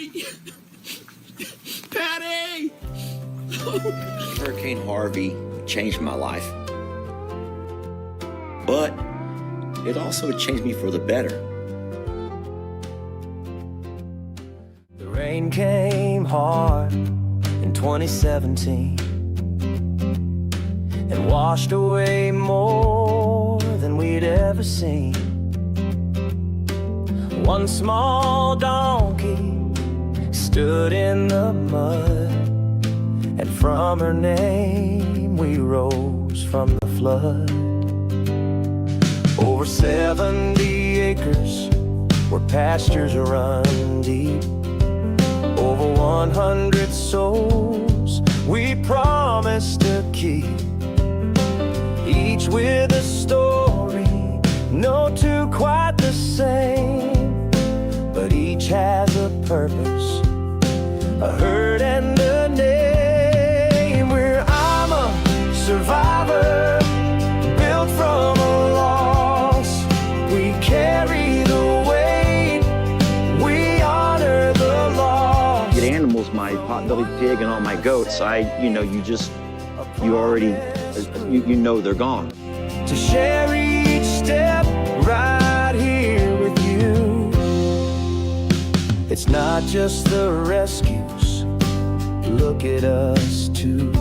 Patty! Patty! Hurricane Harvey changed my life, but it also changed me for the better. The rain came hard in 2017 and washed away more than we'd ever seen. One small donkey stood in the mud, and from her name we rose from the flood. Over 70 acres where pastures run deep, over 100 souls we promised to keep, each with a story, no two quite the same, but each has a purpose, a hurt and a name. Where I'm a survivor, built from a loss. We carry the weight, we honor the loss. Get animals, my pot-bellied pig and all my goats, you know they're gone. To share each step right here with you. It's not just the rescues, look at us too.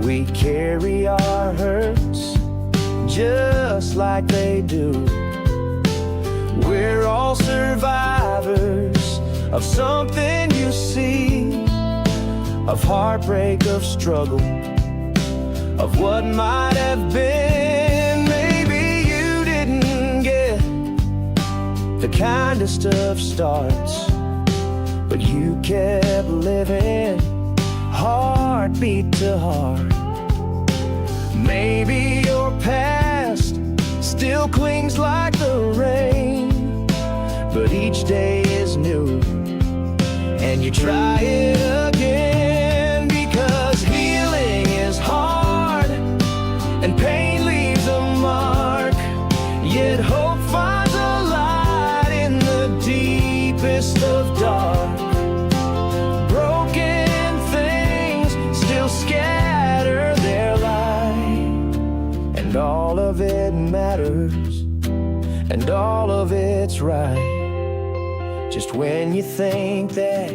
We carry our hurts just like they do. We're all survivors of something you see, of heartbreak, of struggle, of what might have been. Maybe you didn't get the kindest of starts, but you kept living, heartbeat to heart. Maybe your past still clings like the rain, but each day is new, and you try it again, because healing is hard and pain leaves a mark, yet hope finds a light in the deepest of dark. Broken things still scatter their light, and all of it matters, and all of it's right. Just when you think that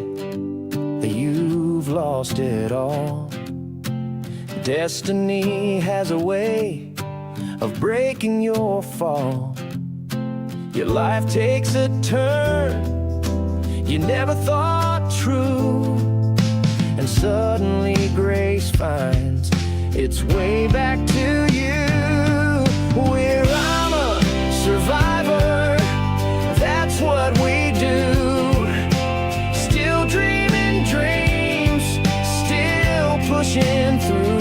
you've lost it all, destiny has a way of breaking your fall. Your life takes a turn you never thought true, and suddenly grace finds its way back to you. Where I'm a survivor, that's what we do. Still dreaming dreams, still pushing through.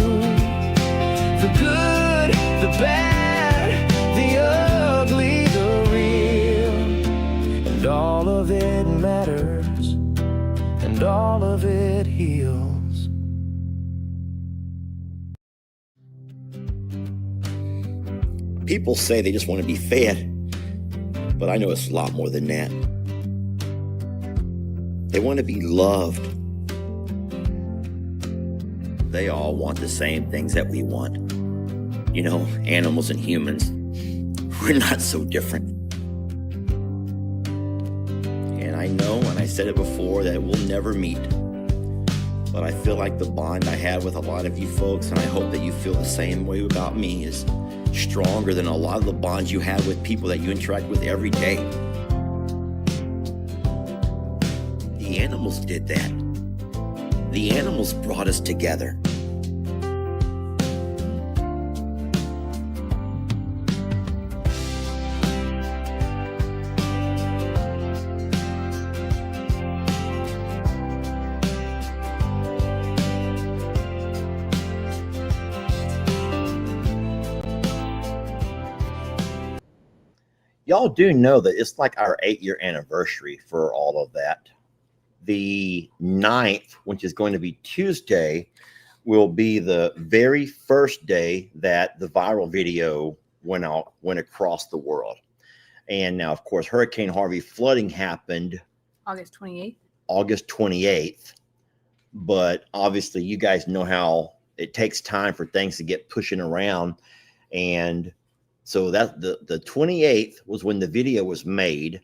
The good, the bad, the ugly, the real, and all of it matters, and all of it heals. People say they just want to be fed, but I know it's a lot more than that. They want to be loved. They all want the same things that we want. You know, animals and humans, we're not so different. And I know, and I said it before, that we'll never meet. But I feel like the bond I have with a lot of you folks, and I hope that you feel the same way about me, is stronger than a lot of the bonds you have with people that you interact with every day. The animals did that. The animals brought us together. Y'all do know that it's like our 8-year anniversary for all of that. The 9th, which is going to be Tuesday, will be the very first day that the viral video went across the world. And now, of course, Hurricane Harvey flooding happened August 28th. August 28th. But obviously, you guys know how it takes time for things to get pushing around. And so that the 28th was when the video was made.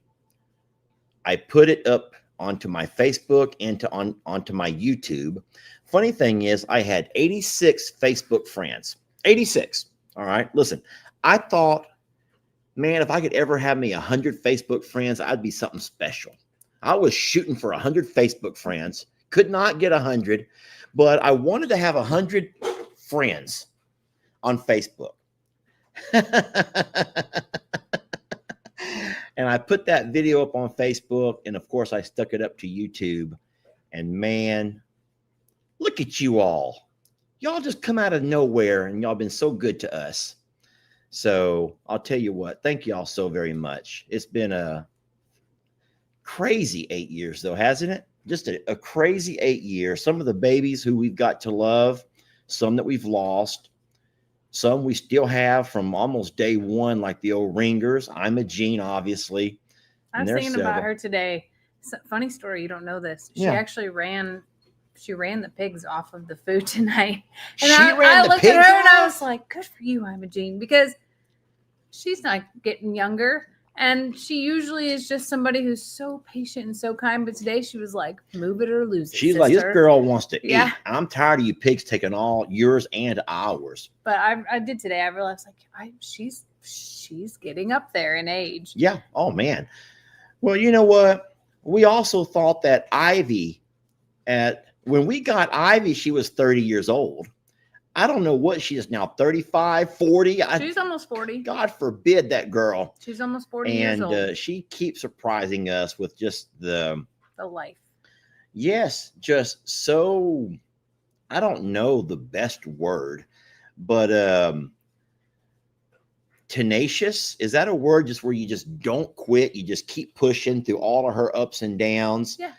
I put it up onto my Facebook and onto my YouTube. Funny thing is, I had 86 Facebook friends. 86. All right. Listen, I thought, man, if I could ever have me 100 Facebook friends, I'd be something special. I was shooting for 100 Facebook friends. Could not get 100, but I wanted to have 100 friends on Facebook. And I put that video up on Facebook, and of course I stuck it up to YouTube. And man, look at you all. Y'all just come out of nowhere, and y'all been so good to us. So I'll tell you what, thank y'all so very much. It's been a crazy 8 years though, hasn't it? Just a crazy 8 years. Some of the babies who we've got to love, some that we've lost, some we still have from almost day one, like the old ringers. I'm a Jean, obviously. I was thinking about her today. Funny story, you don't know this. She actually ran the pigs off of the food tonight. And I looked at her and I was like, good for you, I'm a Jean, because she's not getting younger. And she usually is just somebody who's so patient and so kind. But today she was like, move it or lose it. She's like, this girl wants to eat. I'm tired of you pigs taking all yours and ours. But I did today. I realized like she's getting up there in age. Yeah. Oh, man. Well, you know what? We also thought that Ivy, when we got Ivy, she was 30 years old. I don't know what she is now, 35, 40. She's almost 40. God forbid that girl. She's almost 40 years old. And she keeps surprising us with just the life. Yes, just so, I don't know the best word, but tenacious. Is that a word just where you just don't quit? You just keep pushing through all of her ups and downs. Yeah.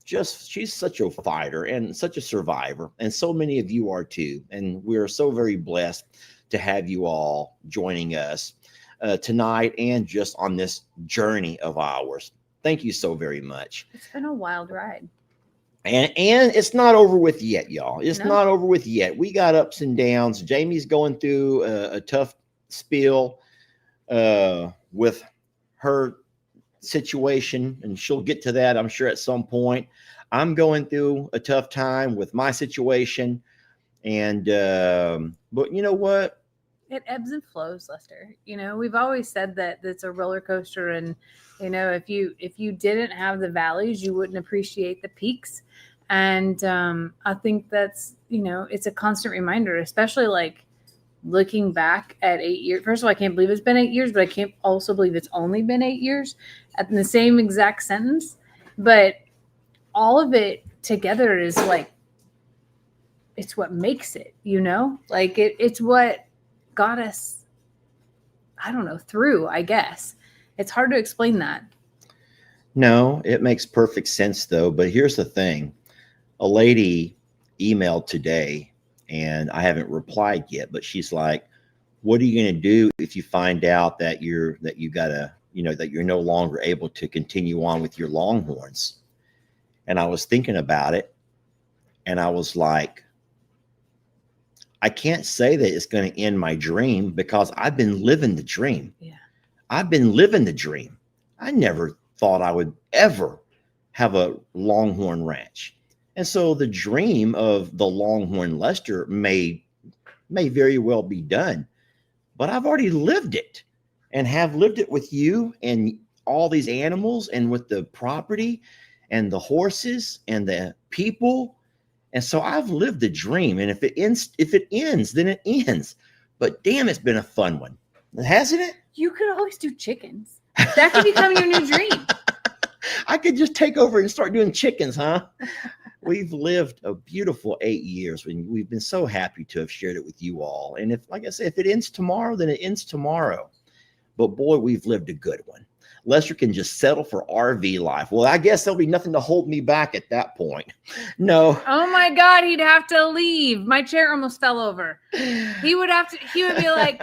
She's such a fighter and such a survivor, and so many of you are too. And we're so very blessed to have you all joining us tonight and just on this journey of ours. Thank you so very much. It's been a wild ride. And it's not over with yet, y'all. It's not over with yet. We got ups and downs. Jamie's going through a tough spiel with her situation, and she'll get to that, I'm sure, at some point. I'm going through a tough time with my situation, and but you know what? It ebbs and flows, Lester. You know, we've always said that it's a roller coaster, and you know, if you didn't have the valleys, you wouldn't appreciate the peaks. And I think that's, you know, it's a constant reminder, especially like looking back at 8 years. First of all, I can't believe it's been 8 years, but I can't also believe it's only been 8 years in the same exact sentence. But all of it together is like, it's what makes it, you know, like it's what got us, I don't know, through, I guess. It's hard to explain that. No, it makes perfect sense though. But here's the thing. A lady emailed today, and I haven't replied yet, but she's like, what are you going to do if you find out that you're no longer able to continue on with your Longhorns? And I was thinking about it, and I was like, I can't say that it's going to end my dream, because I've been living the dream. Yeah. I've been living the dream. I never thought I would ever have a Longhorn ranch. And so the dream of the Longhorn Lester may very well be done, but I've already lived it, and have lived it with you and all these animals, and with the property and the horses and the people. And so I've lived the dream. And if it ends, then it ends. But damn, it's been a fun one, hasn't it? You could always do chickens. That could become your new dream. I could just take over and start doing chickens, huh? We've lived a beautiful 8 years, and we've been so happy to have shared it with you all. And if, like I said, if it ends tomorrow, then it ends tomorrow. But boy, we've lived a good one. Lester can just settle for RV life. Well, I guess there'll be nothing to hold me back at that point. No. Oh my God, he'd have to leave. My chair almost fell over. He would be like,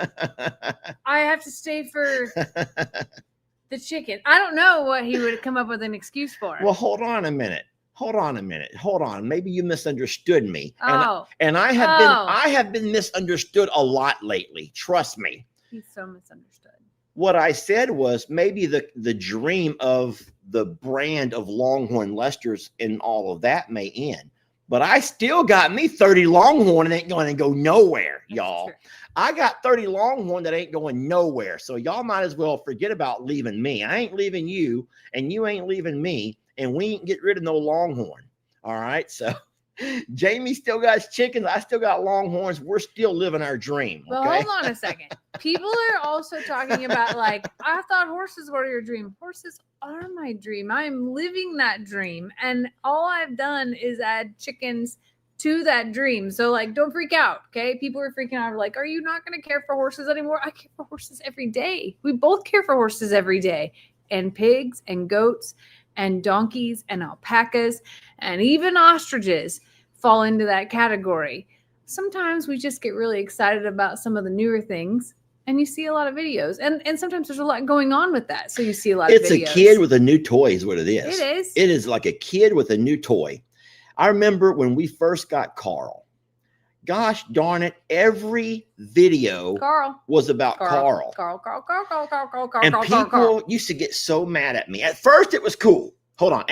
I have to stay for the chicken. I don't know what he would come up with an excuse for. Well, hold on a minute. hold on a minute. Hold on. Maybe you misunderstood me. Oh. And I have been misunderstood a lot lately. Trust me. He's so misunderstood. What I said was maybe the dream of the brand of Longhorn Lesters and all of that may end. But I still got me 30 Longhorn and ain't going to go nowhere, y'all. I got 30 Longhorn that ain't going nowhere. So y'all might as well forget about leaving me. I ain't leaving you, and you ain't leaving me, and we ain't get rid of no Longhorn. All right. So Jamie still got his chickens. I still got Longhorns. We're still living our dream. Well, okay? hold on a second. People are also talking about like, I thought horses were your dream. Horses are my dream. I'm living that dream. And all I've done is add chickens to that dream. So like, don't freak out. Okay. People are freaking out. Like, are you not going to care for horses anymore? I care for horses every day. We both care for horses every day, and pigs and goats and donkeys and alpacas and even ostriches fall into that category. Sometimes we just get really excited about some of the newer things, and you see a lot of videos, and sometimes there's a lot going on with that. So you see a lot of videos. It's a kid with a new toy is what it is. It is. It is like a kid with a new toy. I remember when we first got Carl. Gosh darn it, every video was about Carl. And people used to get so mad at me. At first, it was cool. Hold on.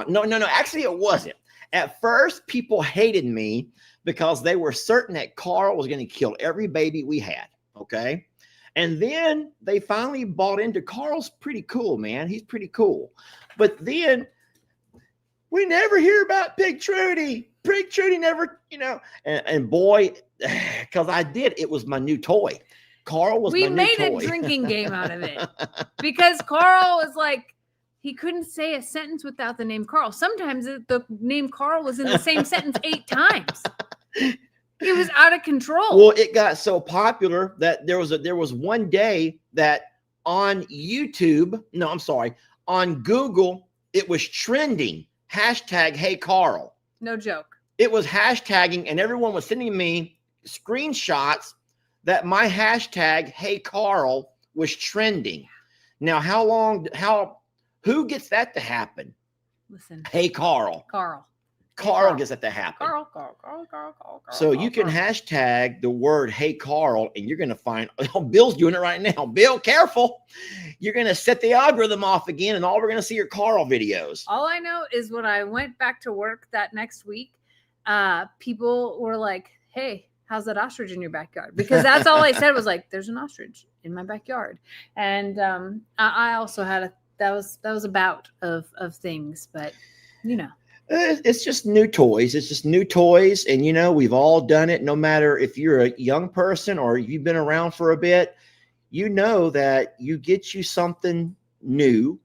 No. Actually, it wasn't. At first, people hated me because they were certain that Carl was going to kill every baby we had. Okay. And then they finally bought into Carl's pretty cool, man. He's pretty cool. But then we never hear about Pig Trudy. Pig Trudy never, and boy, because I did, it was my new toy. Carl was my new toy. We made a drinking game out of it because Carl was like, he couldn't say a sentence without the name Carl. Sometimes the name Carl was in the same sentence 8 times. It was out of control. Well, it got so popular that there was one day that on on Google, it was trending. Hashtag Hey Carl. No joke. It was hashtagging, and everyone was sending me screenshots that my hashtag Hey Carl was trending. Now, who gets that to happen? Listen. Hey Carl. Carl gets that to happen. Carl. So you can hashtag the word Hey Carl, and you're going to find, Bill's doing it right now. Bill, careful. You're going to set the algorithm off again, and all we're going to see are Carl videos. All I know is when I went back to work that next week, people were like, hey, how's that ostrich in your backyard? Because that's all I said was like, there's an ostrich in my backyard. And I also had that was a bout of things, but it's just new toys. It's just new toys. And, we've all done it. No matter if you're a young person or you've been around for a bit, that you get you something new,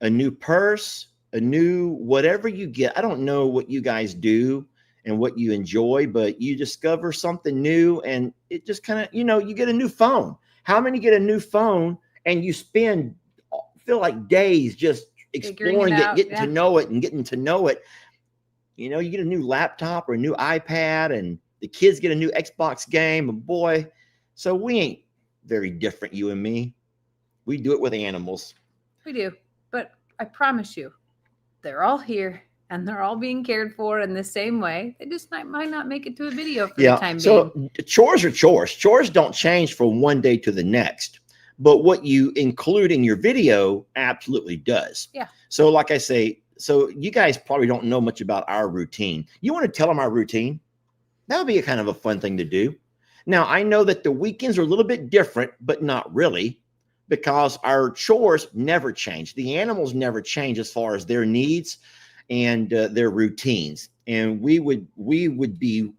a new purse, a new whatever you get. I don't know what you guys do and what you enjoy, but you discover something new, and it just kind of, you get a new phone. How many get a new phone and you feel like days just exploring it, getting to know it and getting to know it. You get a new laptop or a new iPad, and the kids get a new Xbox game. And boy, so we ain't very different, you and me. We do it with animals. We do. But I promise you, they're all here and they're all being cared for in the same way. They just might not make it to a video for the time being. So chores are chores. Chores don't change from one day to the next. But what you include in your video absolutely does. Yeah. So like I say, so you guys probably don't know much about our routine. You want to tell them our routine? That would be a kind of a fun thing to do. Now, I know that the weekends are a little bit different, but not really, because our chores never change. The animals never change as far as their needs and their routines. And we would be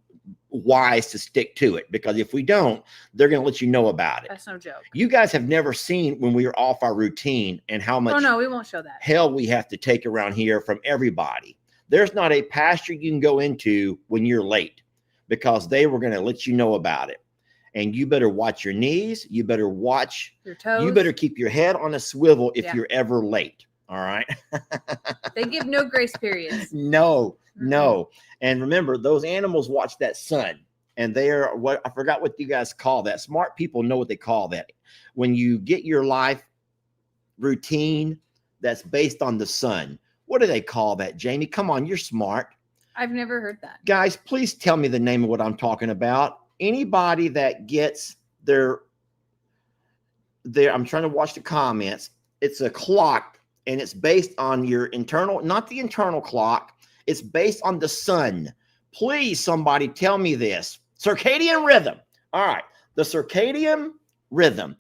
wise to stick to it, because if we don't, they're going to let you know about it. That's no joke. You guys have never seen when we are off our routine and how much we won't show that hell we have to take around here from everybody. There's not a pasture you can go into when you're late, because they were going to let you know about it. And you better watch your knees. You better watch your toes. You better keep your head on a swivel if you're ever late. All right. They give no grace periods. No. And remember, those animals watch that sun, and they are I forgot what you guys call that. Smart people know what they call that. When you get your life routine that's based on the sun. what do they call that, Jamie? Come on, you're smart. I've never heard that. Guys, please tell me the name of what I'm talking about. Anybody that gets their I'm trying to watch the comments. It's a clock, and it's based on your internal, not the internal clock. It's based on the sun. Please, somebody tell me this. Circadian rhythm. All right. The circadian rhythm.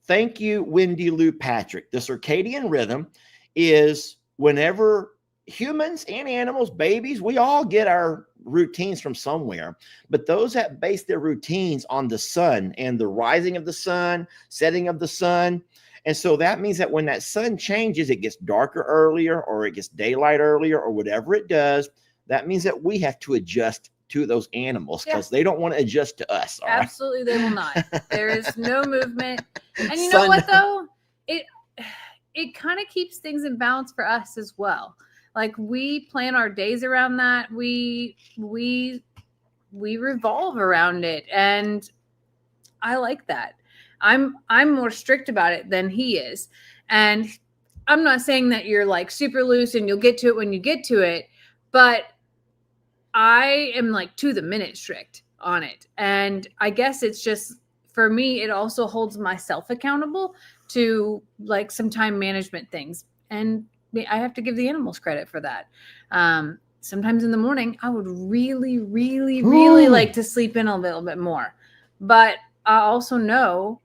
Thank you, Wendy Lou Patrick. The circadian rhythm is whenever humans and animals, babies, we all get our routines from somewhere. But those that base their routines on the sun and the rising of the sun, setting of the sun. And so that means that when that sun changes, it gets darker earlier, or it gets daylight earlier, or whatever it does. That means that we have to adjust to those animals because they don't want to adjust to us. Absolutely, they will not. There is no movement. And you know what, though? It kind of keeps things in balance for us as well. Like, we plan our days around that. We revolve around it, and I like that. I'm more strict about it than he is, and I'm not saying that you're like super loose and you'll get to it when you get to it, but I am like to the minute strict on it. And I guess it's just, for me, it also holds myself accountable to like some time management things. And I have to give the animals credit for that. Sometimes in the morning, I would really, really, really like to sleep in a little bit more. But I also know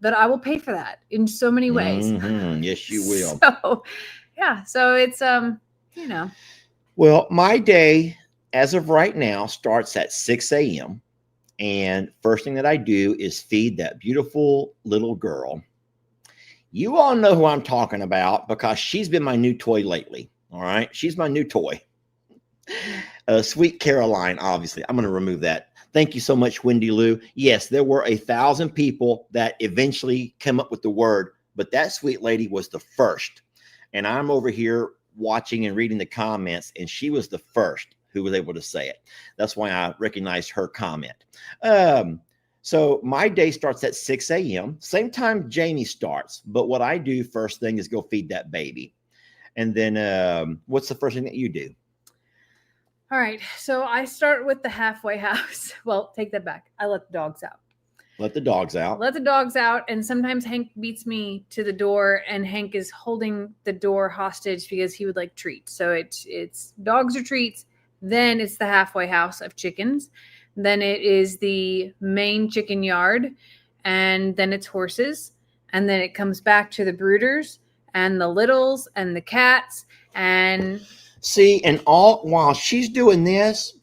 that I will pay for that in so many ways. Mm-hmm. Yes, you will. So, yeah. So it's, you know. Well, my day, as of right now, starts at 6 a.m. And first thing that I do is feed that beautiful little girl. You all know who I'm talking about because she's been my new toy lately. All right. She's my new toy. Sweet Caroline, obviously. I'm going to remove that. Thank you so much, Wendy Lou. Yes, there were 1,000 people that eventually came up with the word, but that sweet lady was the first. And I'm over here watching and reading the comments, and she was the first who was able to say it. That's why I recognized her comment. So my day starts at 6 a.m. Same time Jamie starts. But what I do first thing is go feed that baby. And then what's the first thing that you do? All right. So I start with the halfway house. Well, take that back. I let the dogs out. Let the dogs out. Let the dogs out. And sometimes Hank beats me to the door, and Hank is holding the door hostage because he would like treats. So it's dogs or treats. Then it's the halfway house of chickens. Then it is the main chicken yard. And then it's horses. And then it comes back to the brooders and the littles and the cats. And see, and all while she's doing this,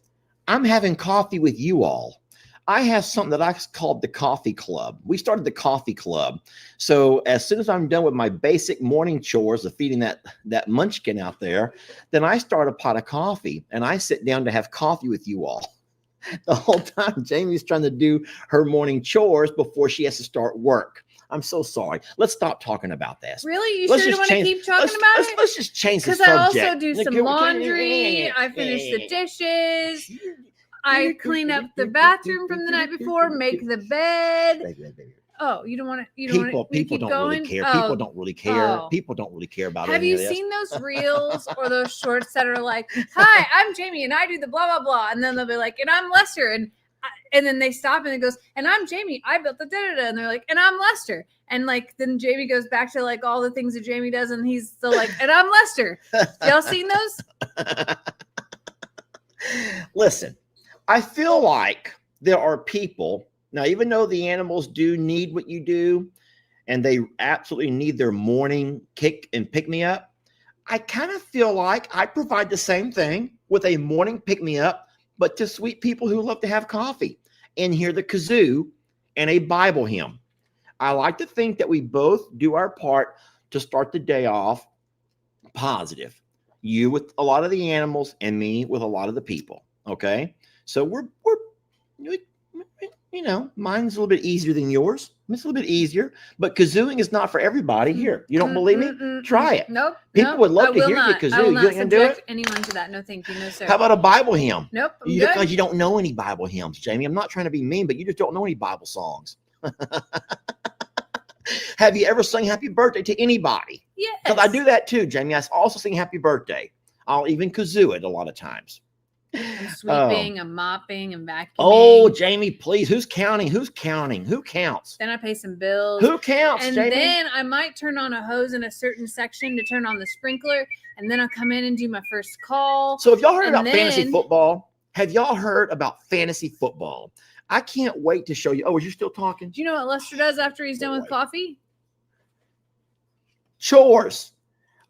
I'm having coffee with you all. I have something that I called the coffee club. We started the coffee club. So as soon as I'm done with my basic morning chores of feeding that munchkin out there, then I start a pot of coffee and I sit down to have coffee with you all. The whole time Jamie's trying to do her morning chores before she has to start work. I'm so sorry. Let's stop talking about this. Really? You sure you want to keep talking about it? Let's just change the subject. subject. Because I also do some laundry. I finish the dishes. I clean up the bathroom from the night before, make the bed. Oh, you don't want to? You don't want to keep don't going? Really care. Oh. People don't really care. Oh. People don't really care about. Have you seen those reels or those shorts that are like, "Hi, I'm Jamie, and I do the blah blah blah," and then they'll be like, "And I'm Lester," and then they stop and it goes, "And I'm Jamie, I built the da da da," and they're like, "And I'm Lester," and like then Jamie goes back to like all the things that Jamie does, and he's still like, "And I'm Lester." Y'all seen those? Listen. I feel like there are people now, even though the animals do need what you do and they absolutely need their morning kick and pick me up, I kind of feel like I provide the same thing with a morning pick me up, but to sweet people who love to have coffee and hear the kazoo and a Bible hymn. I like to think that we both do our part to start the day off positive. You with a lot of the animals and me with a lot of the people. Okay. So we're you know, mine's a little bit easier than yours. It's a little bit easier, but kazooing is not for everybody. Here, you don't believe me? Try it. Nope. People would love to hear you kazoo. I will You not can do it. subject anyone to that. No, thank you. No, sir. How about a Bible hymn? Nope. Because you don't know any Bible hymns, Jamie. I'm not trying to be mean, but you just don't know any Bible songs. Have you ever sung happy birthday to anybody? Yes. Because I do that too, Jamie. I also sing happy birthday. I'll even kazoo it a lot of times. I'm sweeping, I'm mopping, and vacuuming. Oh, Jamie, please. Who's counting? Who's counting? Who counts? Then I pay some bills. Who counts, And Jamie? then I might turn on a hose in a certain section to turn on the sprinkler. And then I'll come in and do my first call. So, have y'all heard And about fantasy then- football? Have y'all heard about fantasy football? I can't wait to show you. Oh, are you still talking? Do you know what Lester does after he's done with Boy. coffee? Chores.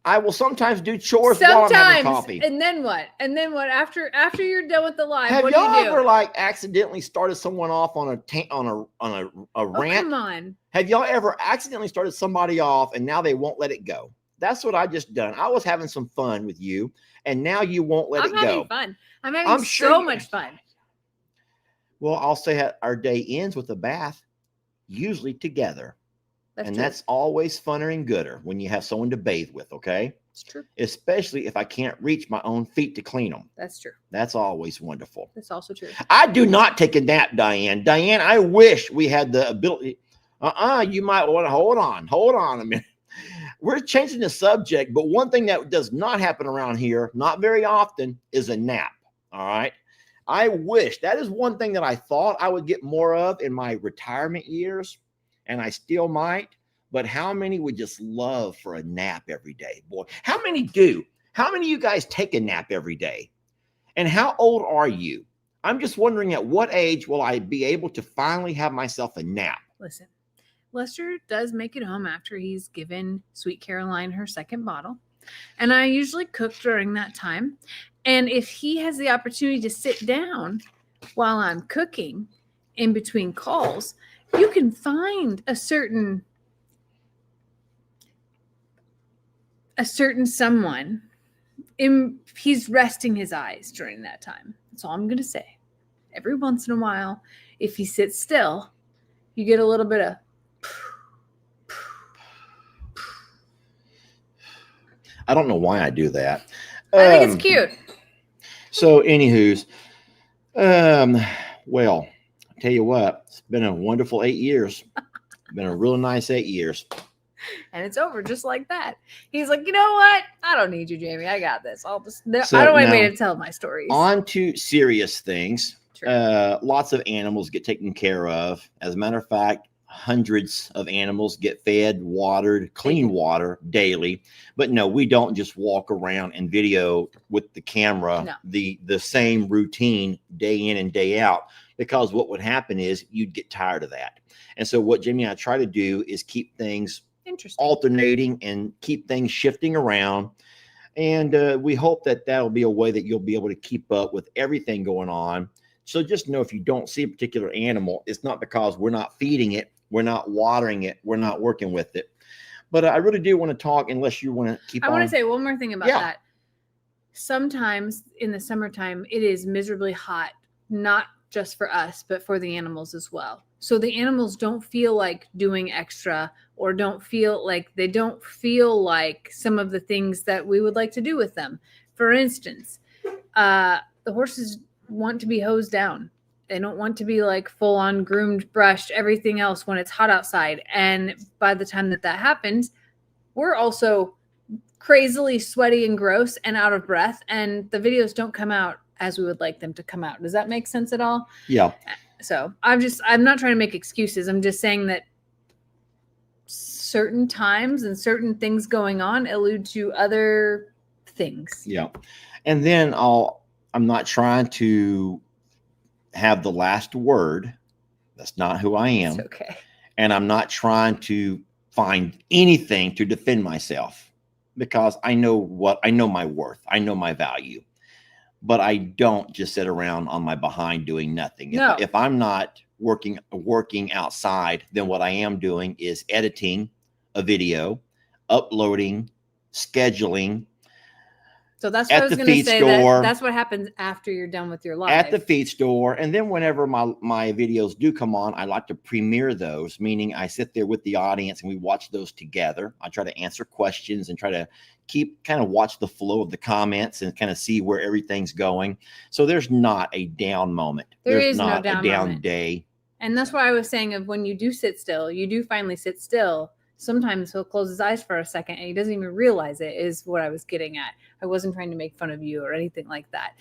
I will sometimes do chores while I'm having coffee. And then what? And then what? After you're done with the live, Have what do y'all you do? ever like accidentally started someone off on a Oh, rant? come on. Have y'all ever accidentally started somebody off and now they won't let it go? That's what I just done. I was having some fun with you, and now you won't let I'm it go. having fun. I'm having I'm sure so you- much fun. Well, I'll say that our day ends with a bath, usually together. That's And true. that's always funner and gooder when you have someone to bathe with, okay? It's true. Especially if I can't reach my own feet to clean them. That's true. That's always wonderful. That's also true. I do not take a nap, Diane. Diane, I wish we had the ability. You might want to hold on a minute. We're changing the subject, but one thing that does not happen around here, not very often, is a nap. All right. I wish that is one thing that I thought I would get more of in my retirement years, and I still might. But how many would just love for a nap every day? Boy, how many do? How many of you guys take a nap every day? And how old are you? I'm just wondering at what age will I be able to finally have myself a nap? Listen, Lester does make it home after he's given Sweet Caroline her second bottle. And I usually cook during that time. And if he has the opportunity to sit down while I'm cooking in between calls, you can find a certain someone he's resting his eyes during that time. That's all I'm going to say. Every once in a while, if he sits still, you get a little bit of I don't know why I do that. I think it's cute. So, anywho's, well, I'll tell you what, it's been a wonderful 8 years. Been a real nice 8 years. And it's over just like that. He's like, you know what? I don't need you, Jamie. I got this. So I don't want now, me to tell my stories. On to serious things. True. Lots of animals get taken care of. As a matter of fact, hundreds of animals get fed, watered, clean water daily. But no, we don't just walk around and video with the camera No. the same routine day in and day out, because what would happen is you'd get tired of that. And so what Jamie and I try to do is keep things Interesting. alternating and keep things shifting around. And we hope that that'll be a way that you'll be able to keep up with everything going on. So just know if you don't see a particular animal, it's not because we're not feeding it, we're not watering it, we're not working with it. But I really do want to talk, unless you want to keep on. I want to say one more thing about Yeah. that. Sometimes in the summertime, it is miserably hot, not just for us, but for the animals as well. So the animals don't feel like doing extra, or they don't feel like some of the things that we would like to do with them. For instance, the horses want to be hosed down. They don't want to be like full on groomed, brushed, everything else when it's hot outside. And by the time that happens, we're also crazily sweaty and gross and out of breath. And the videos don't come out as we would like them to come out. Does that make sense at all? Yeah. So I'm not trying to make excuses. I'm just saying that certain times and certain things going on allude to other things. Yeah. And then I'm not trying to have the last word. That's not who I am. It's okay. And I'm not trying to find anything to defend myself, because I know my worth. I know my value. But I don't just sit around on my behind doing nothing. No. If I'm not working outside, then what I am doing is editing a video, uploading, scheduling. So that's what At I was the going to feed say. store. That's what happens after you're done with your live. At the feed store. And then whenever my videos do come on, I like to premiere those, meaning I sit there with the audience and we watch those together. I try to answer questions and try to kind of watch the flow of the comments and kind of see where everything's going. So there's not a down moment. There's not no down a down moment. day. And that's why I was saying of when you do sit still, you do finally sit still. sometimes he'll close his eyes for a second and he doesn't even realize it, is what I was getting at. I wasn't trying to make fun of you or anything like that.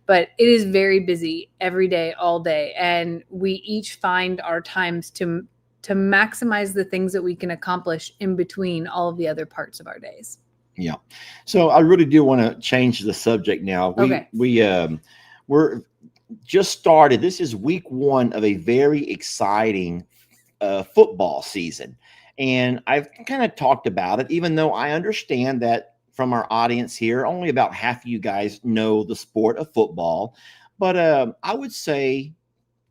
But it is very busy every day, all day. And we each find our times to maximize the things that we can accomplish in between all of the other parts of our days. Yeah. So I really do want to change the subject now. We're just started. This is week 1 of a very exciting football season. And I've kind of talked about it, even though I understand that from our audience here, only about half of you guys know the sport of football. But I would say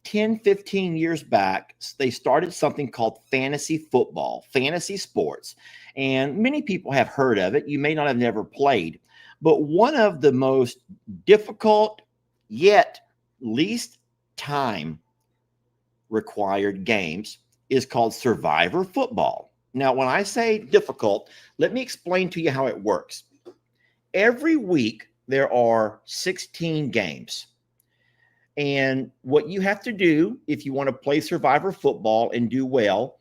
10, 15 years back, they started something called fantasy football, fantasy sports. And many people have heard of it. You may not have never played. But one of the most difficult yet least time required games is called Survivor football. Now, when I say difficult, let me explain to you how it works. Every week, there are 16 games. And what you have to do if you want to play Survivor football and do well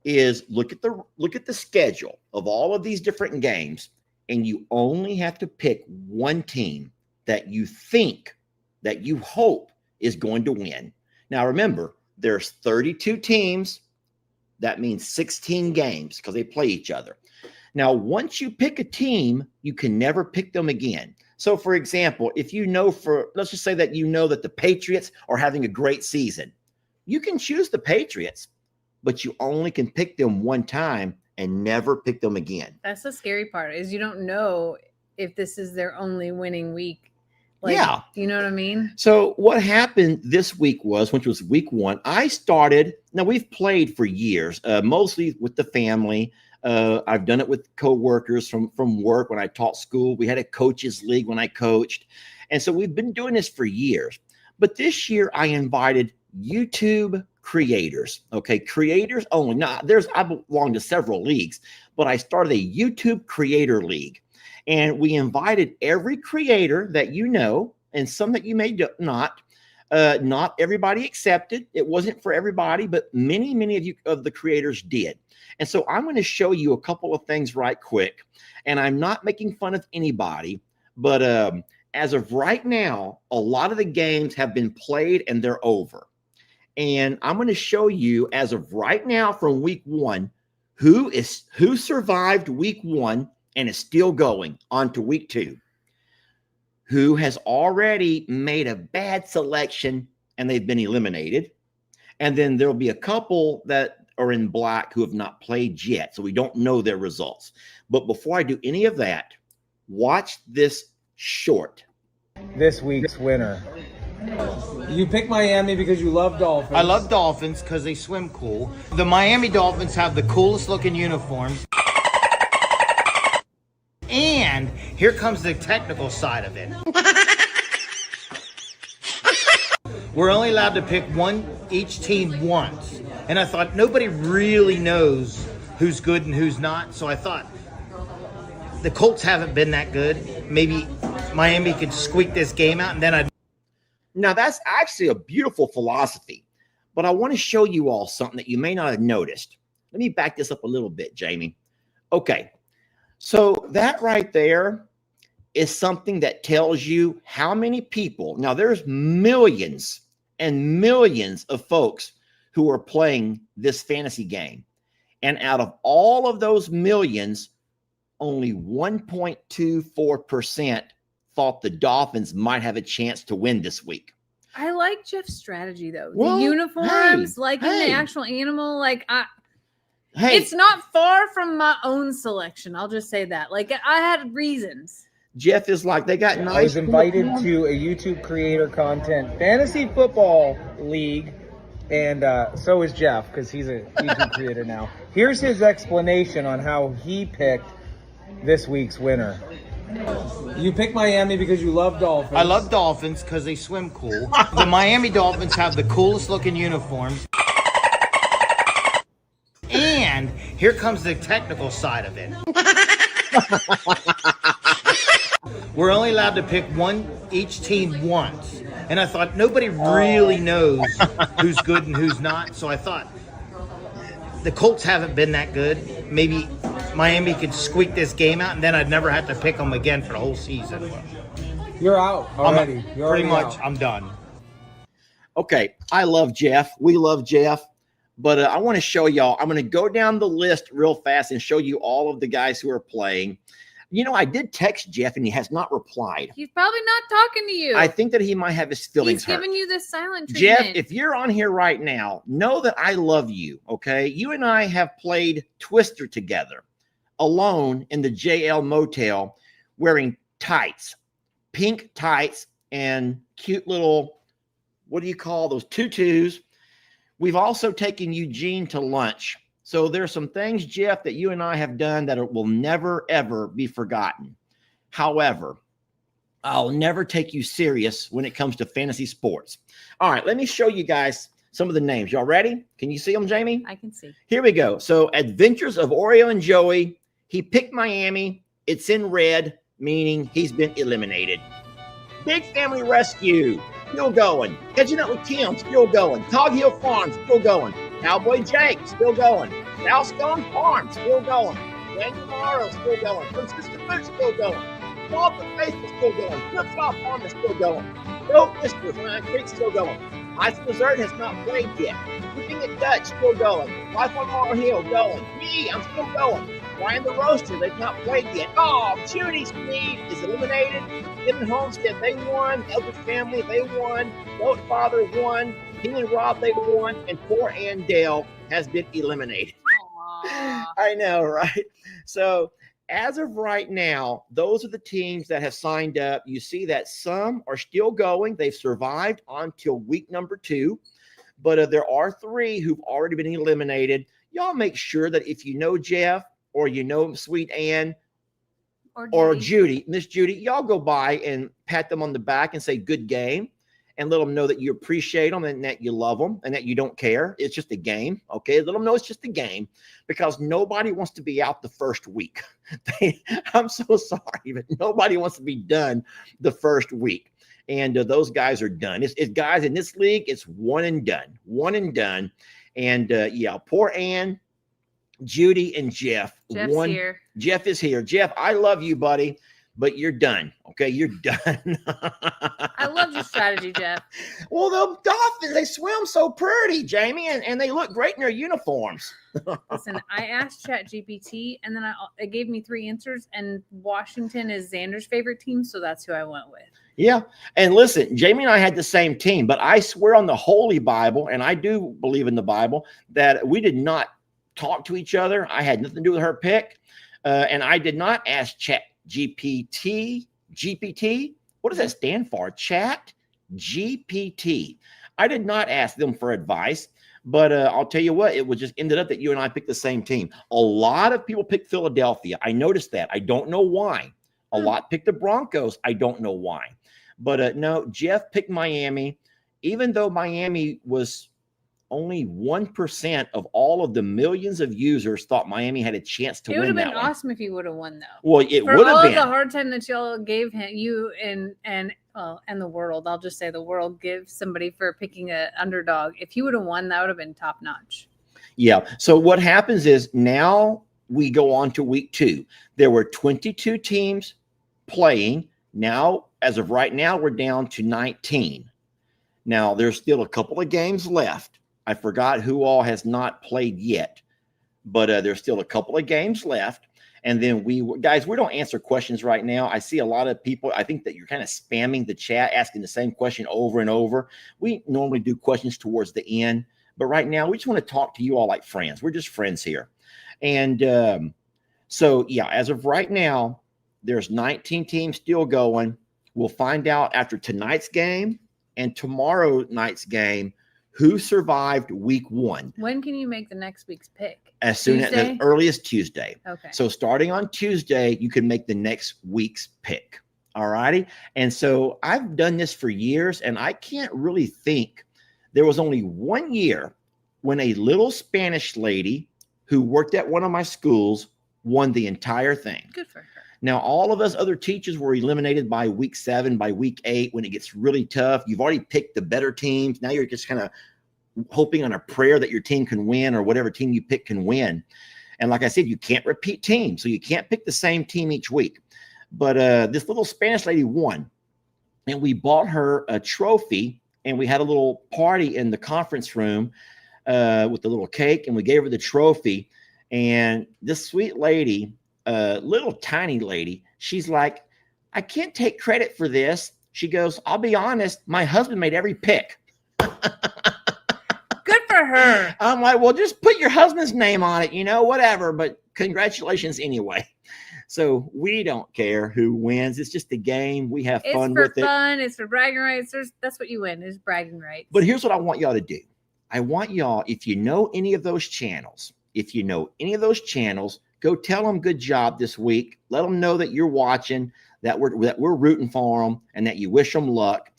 is look at the schedule of all of these different games, and you only have to pick one team that you think, that you hope is going to win. Now, remember, there's 32 teams. That means 16 games because they play each other. Now, once you pick a team, you can never pick them again. So, for example, if you know let's just say that you know that the Patriots are having a great season, you can choose the Patriots, but you only can pick them one time and never pick them again. That's the scary part, is you don't know if this is their only winning week. Like, yeah. You know what I mean? So what happened this week which was week 1, I started, now we've played for years, mostly with the family. I've done it with coworkers from work when I taught school. We had a coaches league when I coached. And so we've been doing this for years. But this year I invited YouTube creators, okay, creators only. Now, I belong to several leagues, but I started a YouTube creator league. And we invited every creator that you know, and some that you may not. Not everybody accepted. It wasn't for everybody, but many of the creators did. And so I'm going to show you a couple of things right quick. And I'm not making fun of anybody, but as of right now, a lot of the games have been played and they're over. And I'm going to show you as of right now from week 1, who survived week 1 and is still going on to week 2, who has already made a bad selection and they've been eliminated. And then there'll be a couple that are in black who have not played yet, so we don't know their results. But before I do any of that, watch this short. This week's winner. You picked Miami because you love dolphins. I love dolphins because they swim cool. The Miami Dolphins have the coolest looking uniforms. And here comes the technical side of it. We're only allowed to pick each team once. And I thought nobody really knows who's good and who's not. So I thought the Colts haven't been that good. Maybe Miami could squeak this game out, and then I'd. Now, that's actually a beautiful philosophy, but I want to show you all something that you may not have noticed. Let me back this up a little bit, Jamie. Okay, so that right there is something that tells you how many people. Now, there's millions and millions of folks who are playing this fantasy game. And out of all of those millions, only 1.24% thought the Dolphins might have a chance to win this week. I like Jeff's strategy, though. Well, the uniforms, in the actual animal, it's not far from my own selection. I'll just say that. I had reasons. Jeff is like, they got nice. I was invited to a YouTube creator content fantasy football league, and so is Jeff, because he's a YouTube creator now. Here's his explanation on how he picked this week's winner. You picked Miami because you love dolphins. I love dolphins because they swim cool. The Miami Dolphins have the coolest looking uniforms. And here comes the technical side of it. We're only allowed to pick each team once. And I thought nobody really knows who's good and who's not. So I thought the Colts haven't been that good. Maybe Miami could squeak this game out, and then I'd never have to pick them again for the whole season. You're out already. You're pretty already much, out. I'm done. Okay, I love Jeff. We love Jeff. But I want to show y'all. I'm going to go down the list real fast and show you all of the guys who are playing. You know, I did text Jeff, and he has not replied. He's probably not talking to you. I think that he might have his feelings He's hurt. giving you this silent Jeff, treatment. if you're on here right now, know that I love you, okay? You and I have played Twister together, alone in the JL Motel, wearing tights, pink tights, and cute little, what do you call those, tutus. We've also taken Eugene to lunch. So there's some things, Jeff, that you and I have done that will never, ever be forgotten. However, I'll never take you serious when it comes to fantasy sports. All right, let me show you guys some of the names. Y'all ready? Can you see them, Jamie? I can see. Here we go. So Adventures of Oreo and Joey. He picked Miami. It's in red, meaning he's been eliminated. Big Family Rescue, still going. Catching Up with Kim, still going. Cog Hill Farm, still going. Cowboy Jake, still going. Southstone Farm, still going. Daniel Morrow, still going. Francisco Food, still going. Walter Faithful, still going. Flip-Flop Farm is still going. Dope Whispers, Ryan Creek, still going. Ice Dessert has not played yet. Keeping It Dutch, still going. Life on Mar Hill, going. Me, I'm still going. Ryan the Roaster, they've not played yet. Oh, Judy Sneed is eliminated. Tim and Homestead, they won. Eldridge Family, they won. Goat Father won. King and Rob, they won. And poor Ann Dale has been eliminated. Aww. I know, right? So as of right now, those are the teams that have signed up. You see that some are still going. They've survived until week number 2. But there are 3 who've already been eliminated. Y'all make sure that if you know Jeff or you know Sweet Ann or Judy, Miss Judy, y'all go by and pat them on the back and say good game and let them know that you appreciate them and that you love them and that you don't care. It's just a game, okay? Let them know it's just a game because nobody wants to be out the first week. I'm so sorry, but nobody wants to be done the first week. And those guys are done. It's guys in this league, it's one and done. And yeah, poor Ann, Judy, and Jeff. Jeff's here. Jeff is here. Jeff, I love you, buddy, but you're done. Okay, you're done. I love your strategy, Jeff. Well, the dolphins, they swim so pretty, Jamie, and they look great in their uniforms. Listen, I asked ChatGPT, and then it gave me 3 answers, and Washington is Xander's favorite team, so that's who I went with. Yeah. And listen, Jamie and I had the same team, but I swear on the Holy Bible, and I do believe in the Bible, that we did not talk to each other. I had nothing to do with her pick. And I did not ask GPT. What does that stand for? Chat GPT. I did not ask them for advice, but I'll tell you what, it was just ended up that you and I picked the same team. A lot of people picked Philadelphia. I noticed that. I don't know why. A lot picked the Broncos. I don't know why. But no, Jeff picked Miami, even though Miami was only 1% of all of the millions of users thought Miami had a chance to win. It would have been awesome if he would have won, though. Well, it For would have all been. of the hard time that y'all gave him, you and the world. I'll just say the world gives somebody for picking an underdog. If he would have won, that would have been top notch. Yeah. So what happens is now we go on to week 2. There were 22 teams playing. Now, as of right now, we're down to 19. Now, there's still a couple of games left. I forgot who all has not played yet, but there's still a couple of games left. And then we don't answer questions right now. I see a lot of people. I think that you're kind of spamming the chat, asking the same question over and over. We normally do questions towards the end, but right now we just want to talk to you all like friends. We're just friends here. And so, yeah, as of right now, there's 19 teams still going. We'll find out after tonight's game and tomorrow night's game who survived week 1. When can you make the next week's pick? As soon as the earliest Tuesday. Okay. So starting on Tuesday, you can make the next week's pick. All righty. And so I've done this for years, and I can't really think. There was only 1 year when a little Spanish lady who worked at one of my schools won the entire thing. Good for her. Now, all of us other teachers were eliminated by week 7, by week 8, when it gets really tough. You've already picked the better teams. Now you're just kind of hoping on a prayer that your team can win or whatever team you pick can win. And like I said, you can't repeat teams. So you can't pick the same team each week. But this little Spanish lady won. And we bought her a trophy. And we had a little party in the conference room with a little cake. And we gave her the trophy. And this sweet lady, little tiny lady, she's like, I can't take credit for this. She goes, I'll be honest, my husband made every pick. Good for her. I'm like, well, just put your husband's name on it, whatever. But congratulations anyway. So we don't care who wins. It's just a game. We have fun with it. It's for fun. It's for bragging rights. That's what you win is bragging rights. But here's what I want y'all to do. I want y'all, if you know any of those channels, go tell them good job this week. Let them know that you're watching, that we're rooting for them, and that you wish them luck.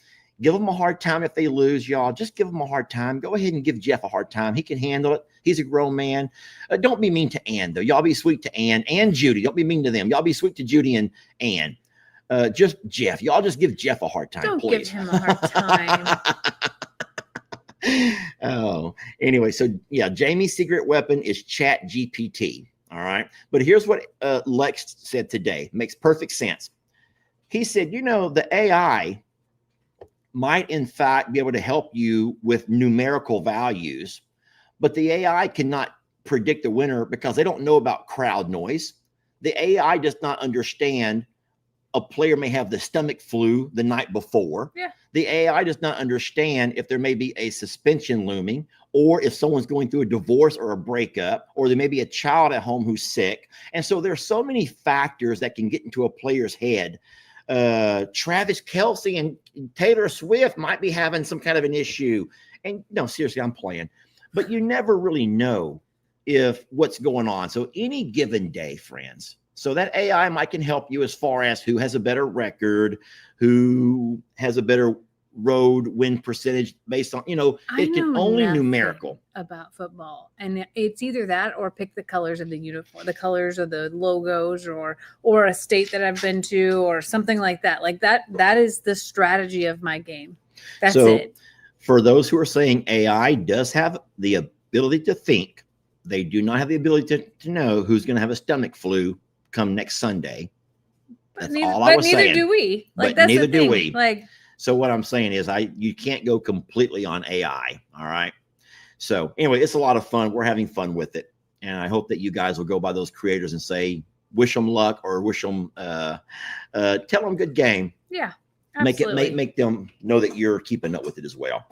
Give them a hard time if they lose, y'all. Just give them a hard time. Go ahead and give Jeff a hard time. He can handle it. He's a grown man. Don't be mean to Ann, though. Y'all be sweet to Ann and Judy. Don't be mean to them. Y'all be sweet to Judy and Ann. Just Jeff. Y'all just give Jeff a hard time, Don't please. give him a hard time. Oh, anyway. So, yeah, Jamie's secret weapon is Chat GPT. All right. But here's what Lex said today. Makes perfect sense. He said, the AI might, in fact, be able to help you with numerical values, but the AI cannot predict the winner because they don't know about crowd noise. The AI does not understand a player may have the stomach flu the night before. Yeah. The AI does not understand if there may be a suspension looming, or if someone's going through a divorce or a breakup, or there may be a child at home who's sick. And so there's so many factors that can get into a player's head. Travis Kelce and Taylor Swift might be having some kind of an issue. And no, seriously, I'm playing. But you never really know if what's going on. So any given day, friends. So that AI can help you as far as who has a better record, who has a better road win percentage based on, it can only numerical about football. And it's either that or pick the colors of the uniform, the colors of the logos, or a state that I've been to or something like that. Like that is the strategy of my game. That's it. For those who are saying AI does have the ability to think, they do not have the ability to know who's going to have a stomach flu come next Sunday. That's all I was saying. Neither do we. But neither do we. So what I'm saying is you can't go completely on AI. All right. So anyway, it's a lot of fun. We're having fun with it. And I hope that you guys will go by those creators and say, wish them luck or wish them, tell them good game. Yeah. Absolutely. Make them know that you're keeping up with it as well.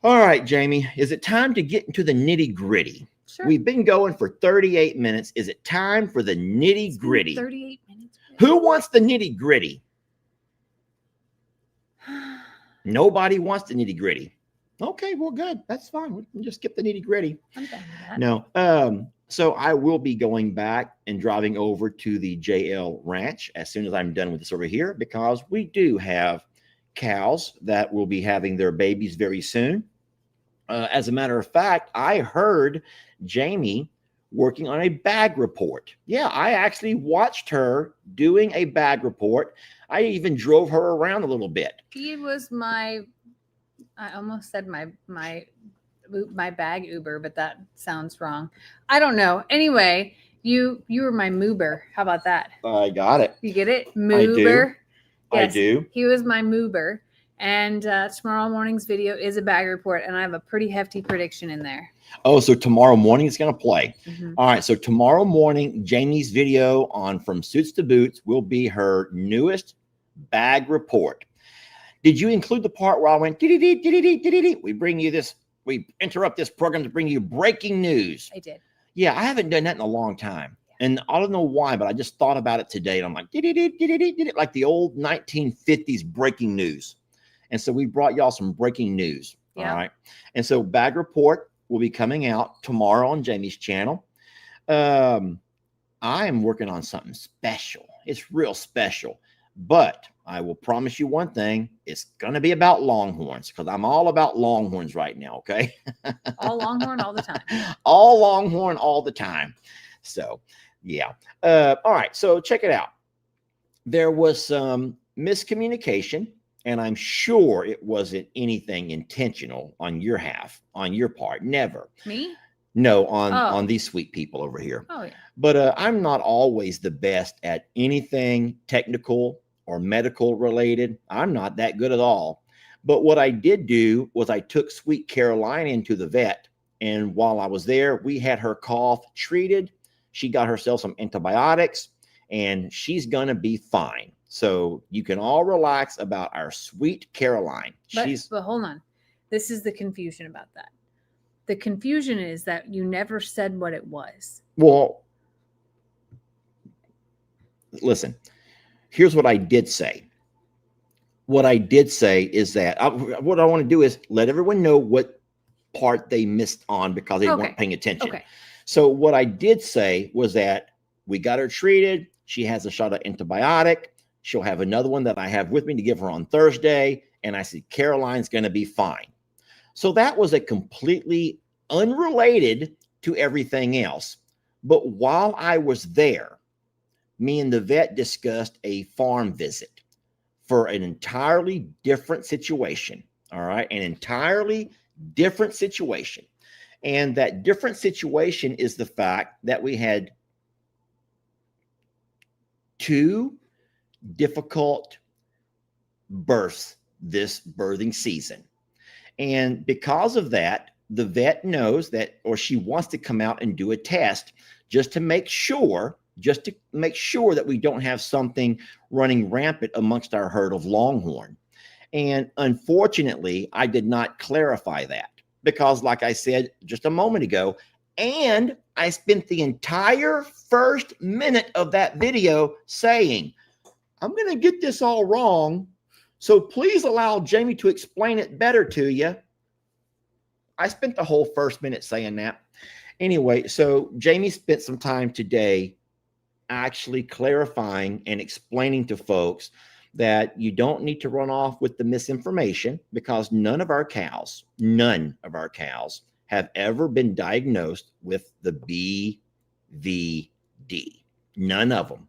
All right, Jamie, is it time to get into the nitty gritty? Sure. We've been going for 38 minutes. Is it time for the nitty gritty? 38 minutes. Who wants the nitty gritty? Nobody wants the nitty gritty. Okay, well, good. That's fine. We can just skip the nitty gritty. I'm done with that. No. So I will be going back and driving over to the JL Ranch as soon as I'm done with this over here, because we do have cows that will be having their babies very soon. As a matter of fact, I heard Jamie working on a bag report. Yeah, I actually watched her doing a bag report. I even drove her around a little bit. He was I almost said my bag Uber, but that sounds wrong. I don't know. Anyway, you were my moober. How about that? I got it. You get it? Moober. Yes, I do. He was my moober. And tomorrow morning's video is a bag report, and I have a pretty hefty prediction in there. Oh, so tomorrow morning it's going to play. Mm-hmm. All right. So tomorrow morning, Jamie's video on From Suits to Boots will be her newest bag report. Did you include the part where I went, we interrupt this program to bring you breaking news? I did. Yeah, I haven't done that in a long time. Yeah. And I don't know why, but I just thought about it today. And I'm like, like the old 1950s breaking news. And so we brought y'all some breaking news. Yeah. All right. And so bag report will be coming out tomorrow on Jamie's channel. I am working on something special. It's real special. But I will promise you one thing. It's going to be about Longhorns, because I'm all about Longhorns right now. Okay. All Longhorn all the time. All Longhorn all the time. So, yeah. All right. So check it out. There was some miscommunication And I'm sure it wasn't anything intentional on your part. Never. Me? No, on Oh. these sweet people over here. Oh, yeah. But I'm not always the best at anything technical or medical related. I'm not that good at all. But what I did do was I took Sweet Caroline into the vet. And while I was there, we had her cough treated. She got herself some antibiotics and she's going to be fine. So you can all relax about our Sweet Caroline. But hold on. This is the confusion about that. The confusion is that you never said what it was. Well, listen, here's what I did say. What I did say is that what I want to do is let everyone know what part they missed on because they weren't paying attention. Okay. So what I did say was that we got her treated. She has a shot of antibiotic. She'll have another one that I have with me to give her on Thursday. And I said, Caroline's going to be fine. So that was a completely unrelated to everything else. But while I was there, me and the vet discussed a farm visit for an entirely different situation. All right. An entirely different situation. And that different situation is the fact that we had 2 difficult births this birthing season. And because of that, the vet knows that, or she wants to come out and do a test just to make sure that we don't have something running rampant amongst our herd of Longhorn. And unfortunately, I did not clarify that because, like I said just a moment ago, and I spent the entire first minute of that video saying, I'm going to get this all wrong, so please allow Jamie to explain it better to you. I spent the whole first minute saying that. Anyway, so Jamie spent some time today actually clarifying and explaining to folks that you don't need to run off with the misinformation because none of our cows have ever been diagnosed with the BVD. None of them.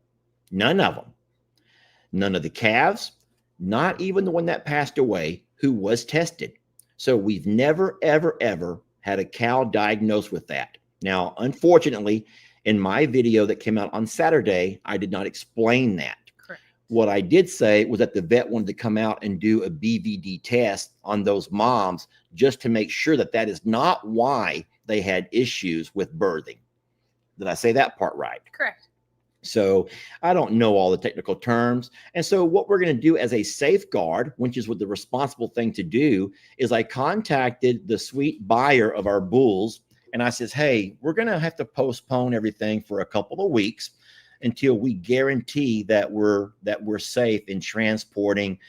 None of them. None of the calves, not even the one that passed away who was tested. So we've never, ever, ever had a cow diagnosed with that. Now, unfortunately, in my video that came out on Saturday, I did not explain that. Correct. What I did say was that the vet wanted to come out and do a BVD test on those moms just to make sure that that is not why they had issues with birthing. Did I say that part right? Correct. So I don't know all the technical terms. And so what we're going to do as a safeguard, which is what the responsible thing to do, is I contacted the sweet buyer of our bulls. And I says, hey, we're going to have to postpone everything for a couple of weeks until we guarantee that we're safe in transporting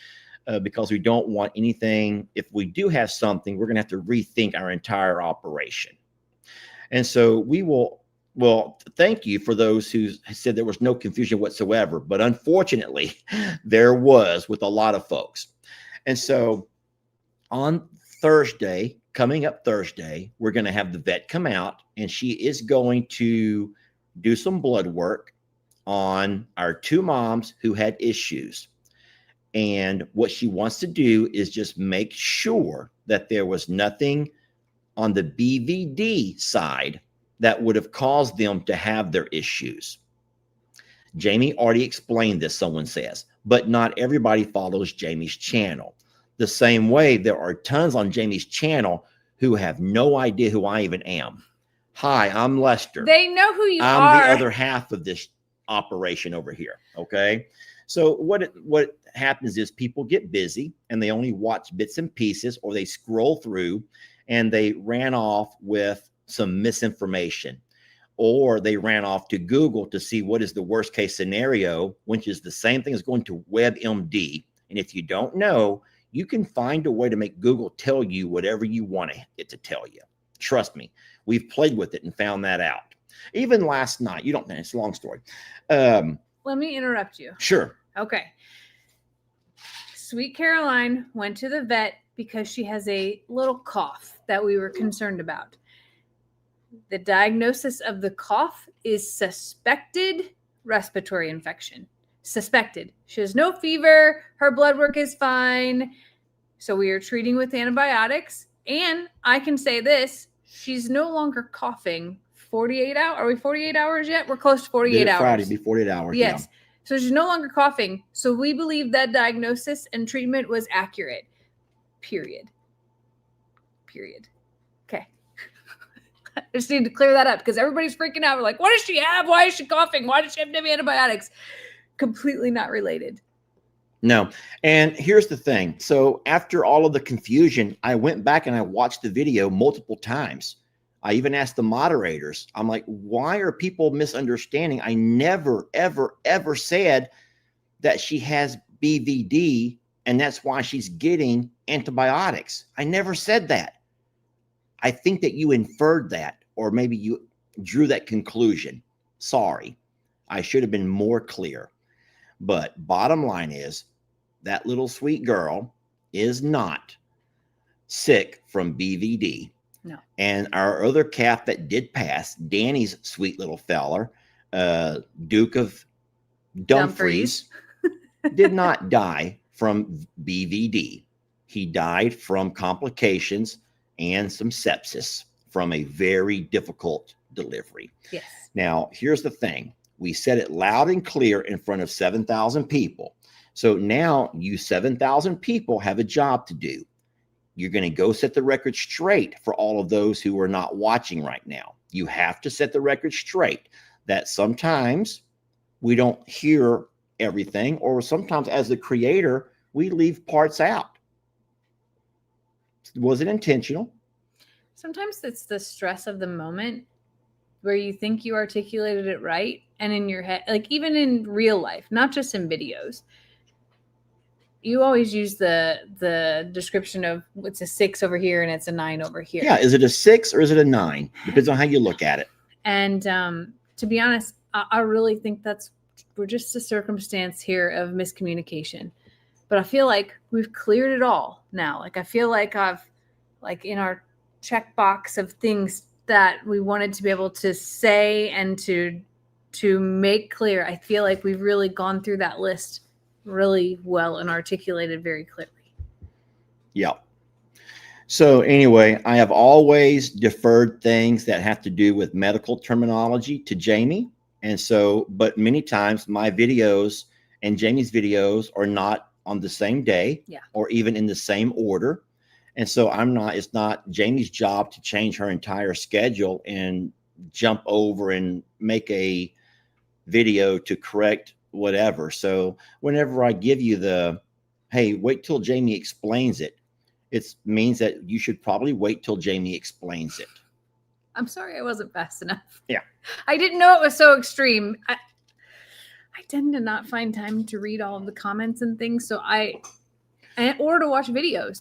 because we don't want anything. If we do have something, we're going to have to rethink our entire operation. And so we will. Well, thank you for those who said there was no confusion whatsoever. But unfortunately, there was with a lot of folks. And so on Thursday, coming up Thursday, we're going to have the vet come out and she is going to do some blood work on our 2 moms who had issues. And what she wants to do is just make sure that there was nothing on the BVD side that would have caused them to have their issues. Jamie already explained this, someone says, but not everybody follows Jamie's channel. The same way there are tons on Jamie's channel who have no idea who I even am. Hi, I'm Lester. They know who you I'm are. the other half of this operation over here, okay? So what happens is people get busy and they only watch bits and pieces or they scroll through and they ran off with some misinformation, or they ran off to Google to see what is the worst case scenario, which is the same thing as going to WebMD. And if you don't know, you can find a way to make Google tell you whatever you want it to tell you. Trust me, we've played with it and found that out. Even last night, you don't know, it's a long story. Let me interrupt you. Sure. Okay. Sweet Caroline went to the vet because she has a little cough that we were concerned about. The diagnosis of the cough is suspected respiratory infection. suspected. She has no fever. Her blood work is fine. So we are treating with antibiotics. And I can say this, she's no longer coughing 48 hours. Are we 48 hours yet? We're close to 48 hours. Friday be 48 hours. Yes. Yeah. So she's no longer coughing. So we believe that diagnosis and treatment was accurate. Period. Okay. I just need to clear that up because everybody's freaking out. We're like, what does she have? Why is she coughing? Why does she have to have antibiotics? Completely not related. No. And here's the thing. So after all of the confusion, I went back and I watched the video multiple times. I even asked the moderators, I'm like, why are people misunderstanding? I never, ever, ever said that she has BVD and that's why she's getting antibiotics. I never said that. I think that you inferred that, or maybe you drew that conclusion. Sorry. I should have been more clear. But bottom line is that little sweet girl is not sick from BVD. No. And our other calf that did pass, Danny's sweet little feller, Duke of Dumfries, did not die from BVD. He died from complications and some sepsis from a very difficult delivery. Yes. Now, here's the thing. We said it loud and clear in front of 7,000 people. So now you 7,000 people have a job to do. You're going to go set the record straight for all of those who are not watching right now. You have to set the record straight that sometimes we don't hear everything, or sometimes as the creator, we leave parts out. Was it intentional? Sometimes it's the stress of the moment where you think you articulated it right. And in your head, like even in real life, not just in videos, you always use the description of it's a 6 over here and it's a 9 over here. Yeah. Is it a 6 or is it a 9? Depends on how you look at it. And to be honest, I really think we're just a circumstance here of miscommunication. But I feel like we've cleared it all now. Like I feel like I've in our checkbox of things that we wanted to be able to say and to make clear. I feel like we've really gone through that list really well and articulated very clearly. Yeah. So anyway, I have always deferred things that have to do with medical terminology to Jamie. And so, but many times my videos and Jamie's videos are not on the same day, or even in the same order. And so it's not Jamie's job to change her entire schedule and jump over and make a video to correct whatever. So whenever I give you hey, wait till Jamie explains it, it means that you should probably wait till Jamie explains it. I'm sorry I wasn't fast enough. Yeah. I didn't know it was so extreme. I tend to not find time to read all of the comments and things. So or to watch videos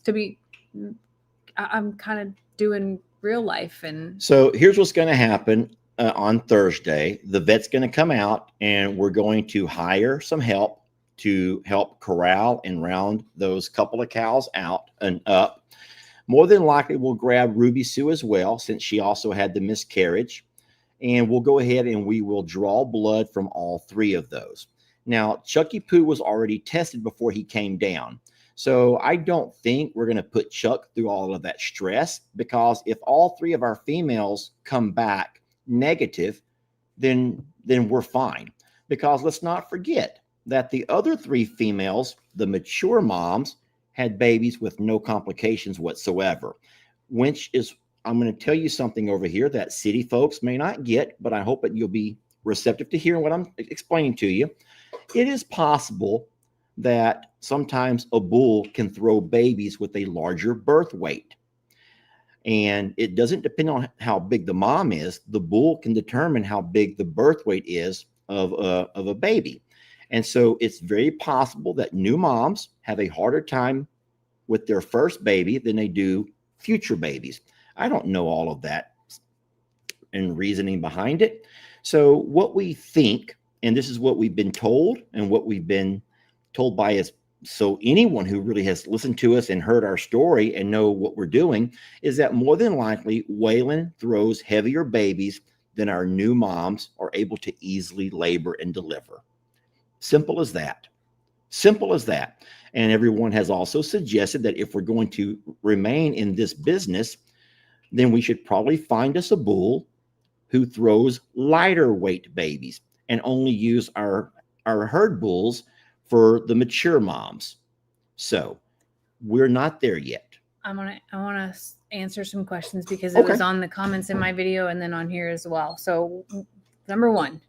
I'm kind of doing real life. And so here's what's going to happen on Thursday. The vet's going to come out and we're going to hire some help to help corral and round those couple of cows out and up. More than likely, we'll grab Ruby Sue as well, since she also had the miscarriage. And we'll go ahead and we will draw blood from all 3 of those. Now, Chucky Poo was already tested before he came down. So I don't think we're going to put Chuck through all of that stress, because if all 3 of our females come back negative, then we're fine. Because let's not forget that the other 3 females, the mature moms, had babies with no complications whatsoever, which is, I'm going to tell you something over here that city folks may not get, but I hope that you'll be receptive to hearing what I'm explaining to you. It is possible that sometimes a bull can throw babies with a larger birth weight. And it doesn't depend on how big the mom is. The bull can determine how big the birth weight is of a baby. And so it's very possible that new moms have a harder time with their first baby than they do future babies. I don't know all of that and reasoning behind it. So what we think, and this is what we've been told and what we've been told by us, so anyone who really has listened to us and heard our story and know what we're doing, is that more than likely Waylon throws heavier babies than our new moms are able to easily labor and deliver. Simple as that. Simple as that. And everyone has also suggested that if we're going to remain in this business, then we should probably find us a bull who throws lighter weight babies and only use our herd bulls for the mature moms. So we're not there yet. I want to answer some questions because it was on the comments in my video and then on here as well. So number one,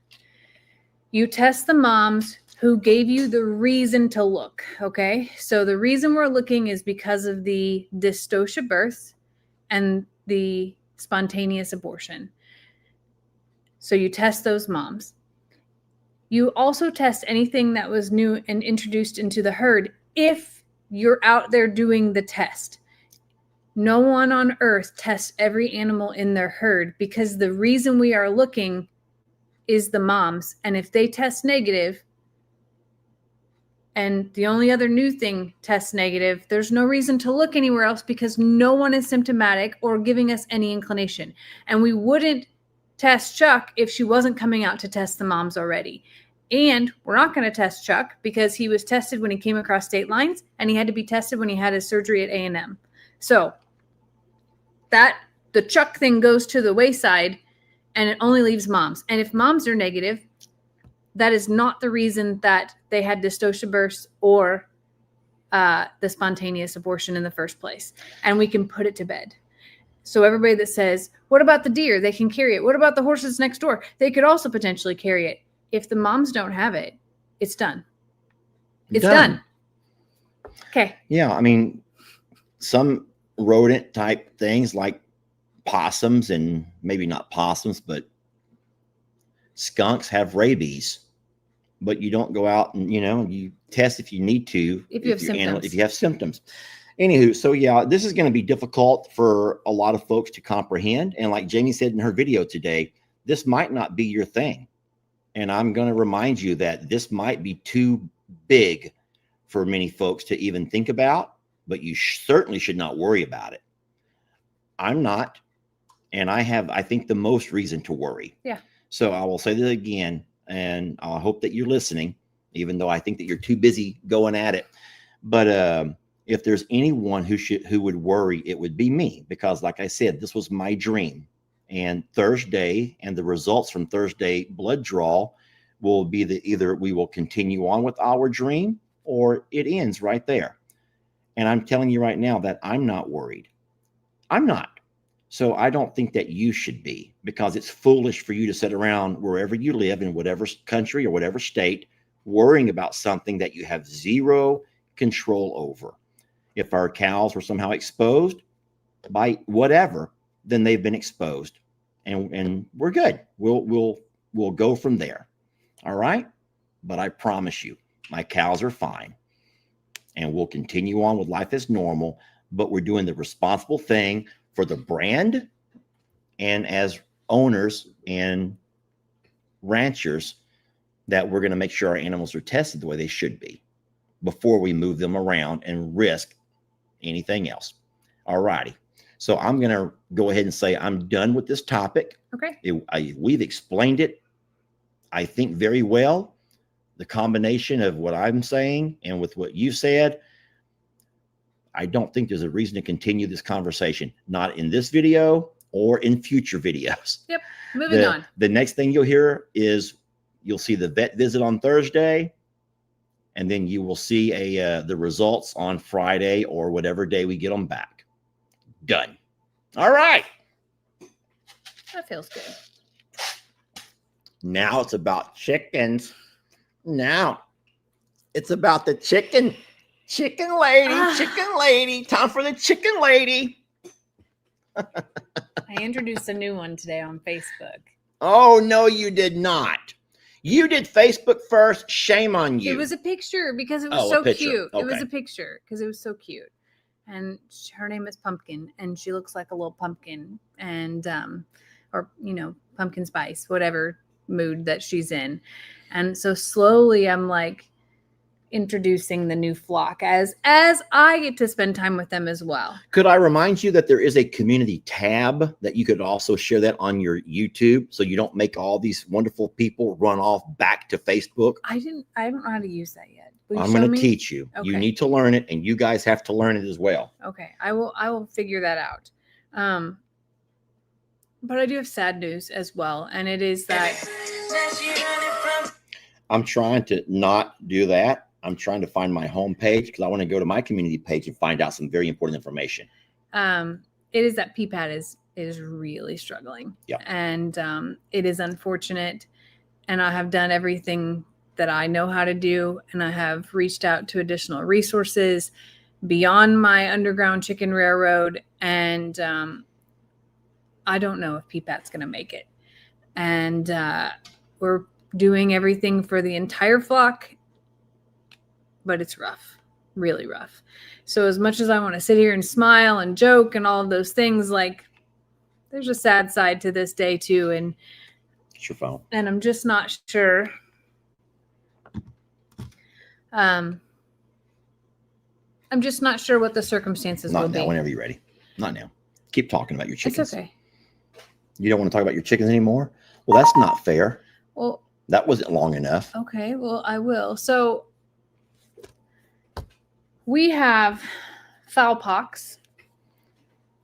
you test the moms who gave you the reason to look. Okay. So the reason we're looking is because of the dystocia birth and the spontaneous abortion. So you test those moms. You also test anything that was new and introduced into the herd if you're out there doing the test. No one on earth tests every animal in their herd because the reason we are looking is the moms. And if they test negative and the only other new thing tests negative, there's no reason to look anywhere else because no one is symptomatic or giving us any inclination. And we wouldn't test Chuck if she wasn't coming out to test the moms already. And we're not going to test Chuck because he was tested when he came across state lines and he had to be tested when he had his surgery at A&M. So that the Chuck thing goes to the wayside and it only leaves moms. And if moms are negative, that is not the reason that they had dystocia bursts or the spontaneous abortion in the first place. And we can put it to bed. So everybody that says, what about the deer? They can carry it. What about the horses next door? They could also potentially carry it. If the moms don't have it, it's done. It's done. Okay. Yeah. I mean, some rodent type things like possums, and maybe not possums, but skunks have rabies, but you don't go out and, you test if you need to. If you have symptoms. If you have symptoms. Anywho, so yeah, this is going to be difficult for a lot of folks to comprehend. And like Jamie said in her video today, this might not be your thing. And I'm going to remind you that this might be too big for many folks to even think about, but you certainly should not worry about it. I'm not. And I think, the most reason to worry. Yeah. So I will say that again, and I hope that you're listening, even though I think that you're too busy going at it. But if there's anyone who would worry, it would be me, because like I said, this was my dream. And Thursday and the results from Thursday blood draw will be either we will continue on with our dream or it ends right there. And I'm telling you right now that I'm not worried. I'm not. So I don't think that you should be, because it's foolish for you to sit around wherever you live in whatever country or whatever state worrying about something that you have zero control over. If our cows were somehow exposed by whatever, then they've been exposed, and we're good. We'll go from there. All right. But I promise you, my cows are fine, and we'll continue on with life as normal, but we're doing the responsible thing for the brand and as owners and ranchers, that we're going to make sure our animals are tested the way they should be before we move them around and risk anything else. All righty. So I'm going to go ahead and say I'm done with this topic. Okay. We've explained it, I think, very well. The combination of what I'm saying and with what you said, I don't think there's a reason to continue this conversation, not in this video or in future videos. Yep. Moving on. The next thing you'll hear is you'll see the vet visit on Thursday, and then you will see the results on Friday or whatever day we get them back. Done. All right. That feels good. Now it's about chickens. Now it's about the chicken lady. Time for the chicken lady. I introduced a new one today on Facebook. Oh, no, you did not. You did Facebook first. Shame on you. It was a picture because it was so cute. Okay. It was a picture because it was so cute. And her name is Pumpkin, and she looks like a little pumpkin, and or pumpkin spice, whatever mood that she's in. And so slowly I'm like, introducing the new flock as I get to spend time with them as well. Could I remind you that there is a community tab that you could also share that on your YouTube, so you don't make all these wonderful people run off back to Facebook? I don't know how to use that yet. Will you I'm show going to me? teach you. You Okay. need to learn it, and you guys have to learn it as well. Okay, I will figure that out. But I do have sad news as well, and it is that I'm trying to not do that. I'm trying to find my home page because I want to go to my community page and find out some very important information. it is that PPAT is really struggling. Yeah. And it is unfortunate. And I have done everything that I know how to do, and I have reached out to additional resources beyond my underground chicken railroad, and I don't know if PPAT's going to make it. And we're doing everything for the entire flock, but it's rough, really rough. So as much as I want to sit here and smile and joke and all of those things, like, there's a sad side to this day too. And Get your phone. And I'm just not sure. I'm just not sure what the circumstances will Not now, be. whenever you're ready. Not now. Keep talking about your chickens. It's okay. You don't want to talk about your chickens anymore? Well, that's not fair. Well, That wasn't long enough. okay. Well, I will. So we have fowl pox.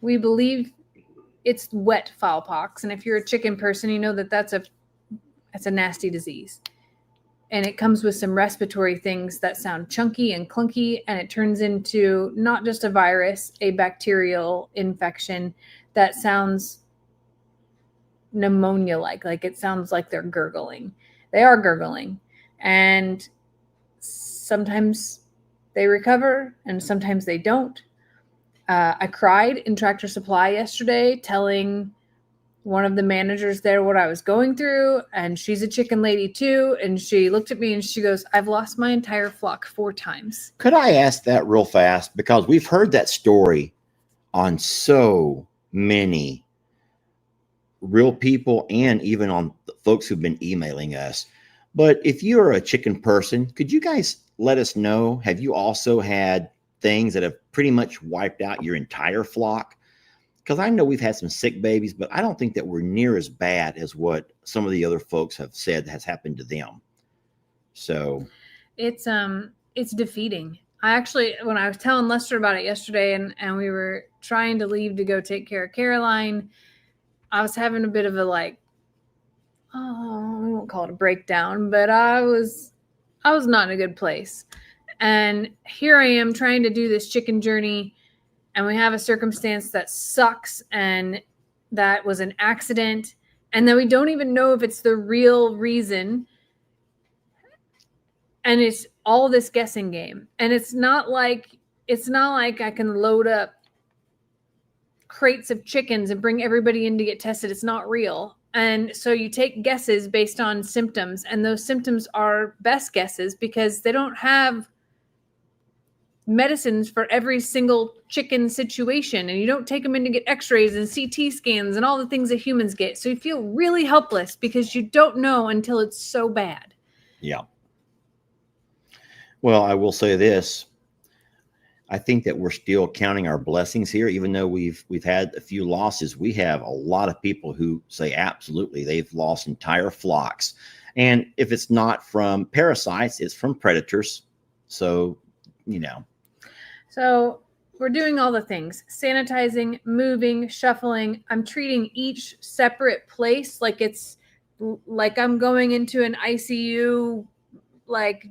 We believe it's wet fowl pox. And if you're a chicken person, you know that that's a nasty disease. And it comes with some respiratory things that sound chunky and clunky, and it turns into not just a virus, a bacterial infection that sounds pneumonia-like. Like it sounds like they're gurgling. They are gurgling. And sometimes they recover and sometimes they don't. I cried in Tractor Supply yesterday telling one of the managers there what I was going through, and she's a chicken lady too, and she looked at me and she goes, I've lost my entire flock 4 times. Could I ask that real fast? Because we've heard that story on so many real people and even on the folks who've been emailing us. But if you're a chicken person, could you guys let us know, have you also had things that have pretty much wiped out your entire flock? Because I know we've had some sick babies, but I don't think that we're near as bad as what some of the other folks have said has happened to them. So It's defeating. I actually, when I was telling Lester about it yesterday and we were trying to leave to go take care of Caroline, I was having a bit of a we won't call it a breakdown, but I was not in a good place. And here I am trying to do this chicken journey, and we have a circumstance that sucks, and that was an accident, and then we don't even know if it's the real reason. And it's all this guessing game. And it's not like I can load up crates of chickens and bring everybody in to get tested. It's not real. And so you take guesses based on symptoms, and those symptoms are best guesses because they don't have medicines for every single chicken situation, and you don't take them in to get x-rays and CT scans and all the things that humans get. So you feel really helpless because you don't know until it's so bad. yeah. Well, I will say this. I think that we're still counting our blessings here, even though we've had a few losses. We have a lot of people who say absolutely they've lost entire flocks. And if it's not from parasites, it's from predators. So, you know. So we're doing all the things: sanitizing, moving, shuffling. I'm treating each separate place like it's like I'm going into an ICU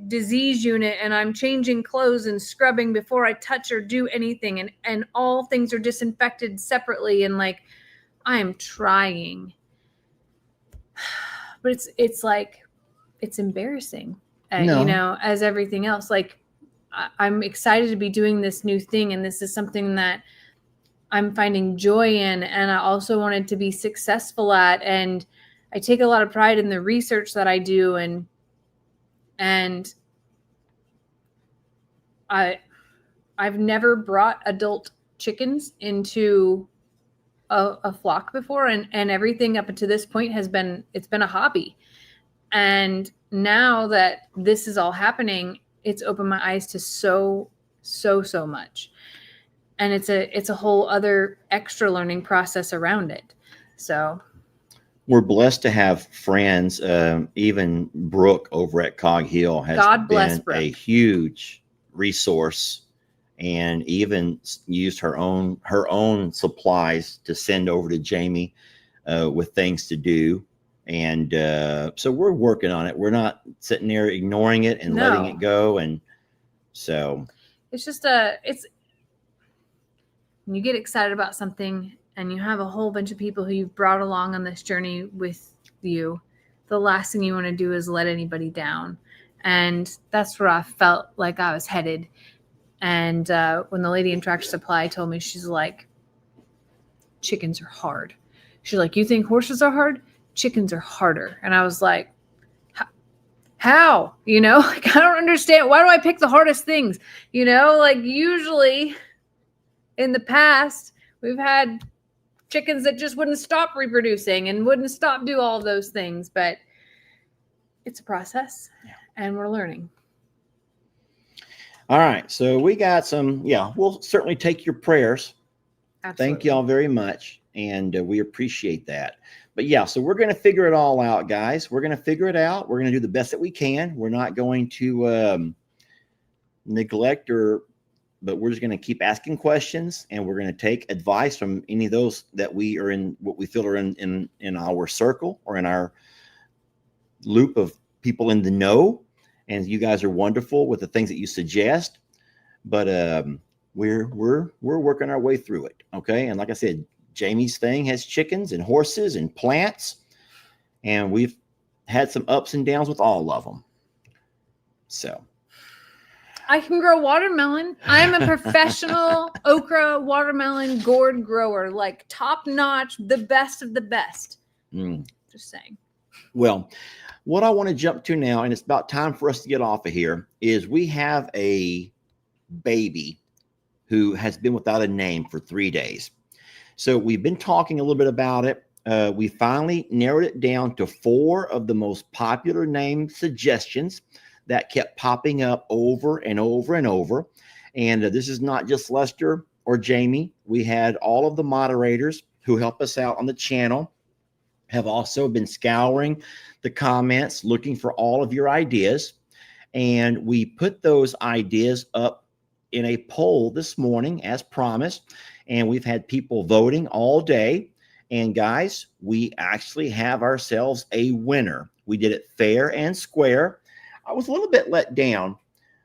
disease unit, and I'm changing clothes and scrubbing before I touch or do anything, and all things are disinfected separately, and I am trying, but it's embarrassing, No. as everything else. I'm excited to be doing this new thing, and this is something that I'm finding joy in, and I also wanted to be successful at, and I take a lot of pride in the research that I do, and I've never brought adult chickens into a flock before, and everything up to this point it's been a hobby. And now that this is all happening, it's opened my eyes to so much. And it's a whole other extra learning process around it. So we're blessed to have friends. Even Brooke over at Cog Hill has God bless been Brooke. a huge resource, and even used her own supplies to send over to Jamie with things to do. And so we're working on it. We're not sitting there ignoring it and letting it go. And so it's just when you get excited about something and you have a whole bunch of people who you've brought along on this journey with you, the last thing you want to do is let anybody down. And that's where I felt like I was headed. And when the lady in Tractor Supply told me, she's like, chickens are hard. She's like, you think horses are hard? Chickens are harder. And I was like, how? You know, like, I don't understand. Why do I pick the hardest things? You know, like usually in the past, we've had chickens that just wouldn't stop reproducing and wouldn't stop do all those things. But it's a process, and we're learning. All right. So we got some, we'll certainly take your prayers. Absolutely. Thank y'all very much. And we appreciate that. But yeah, so we're going to figure it all out, guys. We're going to figure it out. We're going to do the best that we can. We're not going to neglect but we're just going to keep asking questions, and we're going to take advice from any of those that we are in, what we feel are in our circle or in our loop of people in the know. And you guys are wonderful with the things that you suggest, but we're working our way through it. Okay. And like I said, Jamie's thing has chickens and horses and plants, and we've had some ups and downs with all of them. So I can grow watermelon. I'm a professional okra watermelon gourd grower, like top notch, the best of the best. Just saying. Well, what I want to jump to now, and it's about time for us to get off of here, is we have a baby who has been without a name for 3 days. So we've been talking a little bit about it. We finally narrowed it down to 4 of the most popular name suggestions that kept popping up over and over and over. And this is not just Lester or Jamie. We had all of the moderators who help us out on the channel have also been scouring the comments, looking for all of your ideas. And we put those ideas up in a poll this morning, as promised. And we've had people voting all day. And guys, we actually have ourselves a winner. We did it fair and square. I was a little bit let down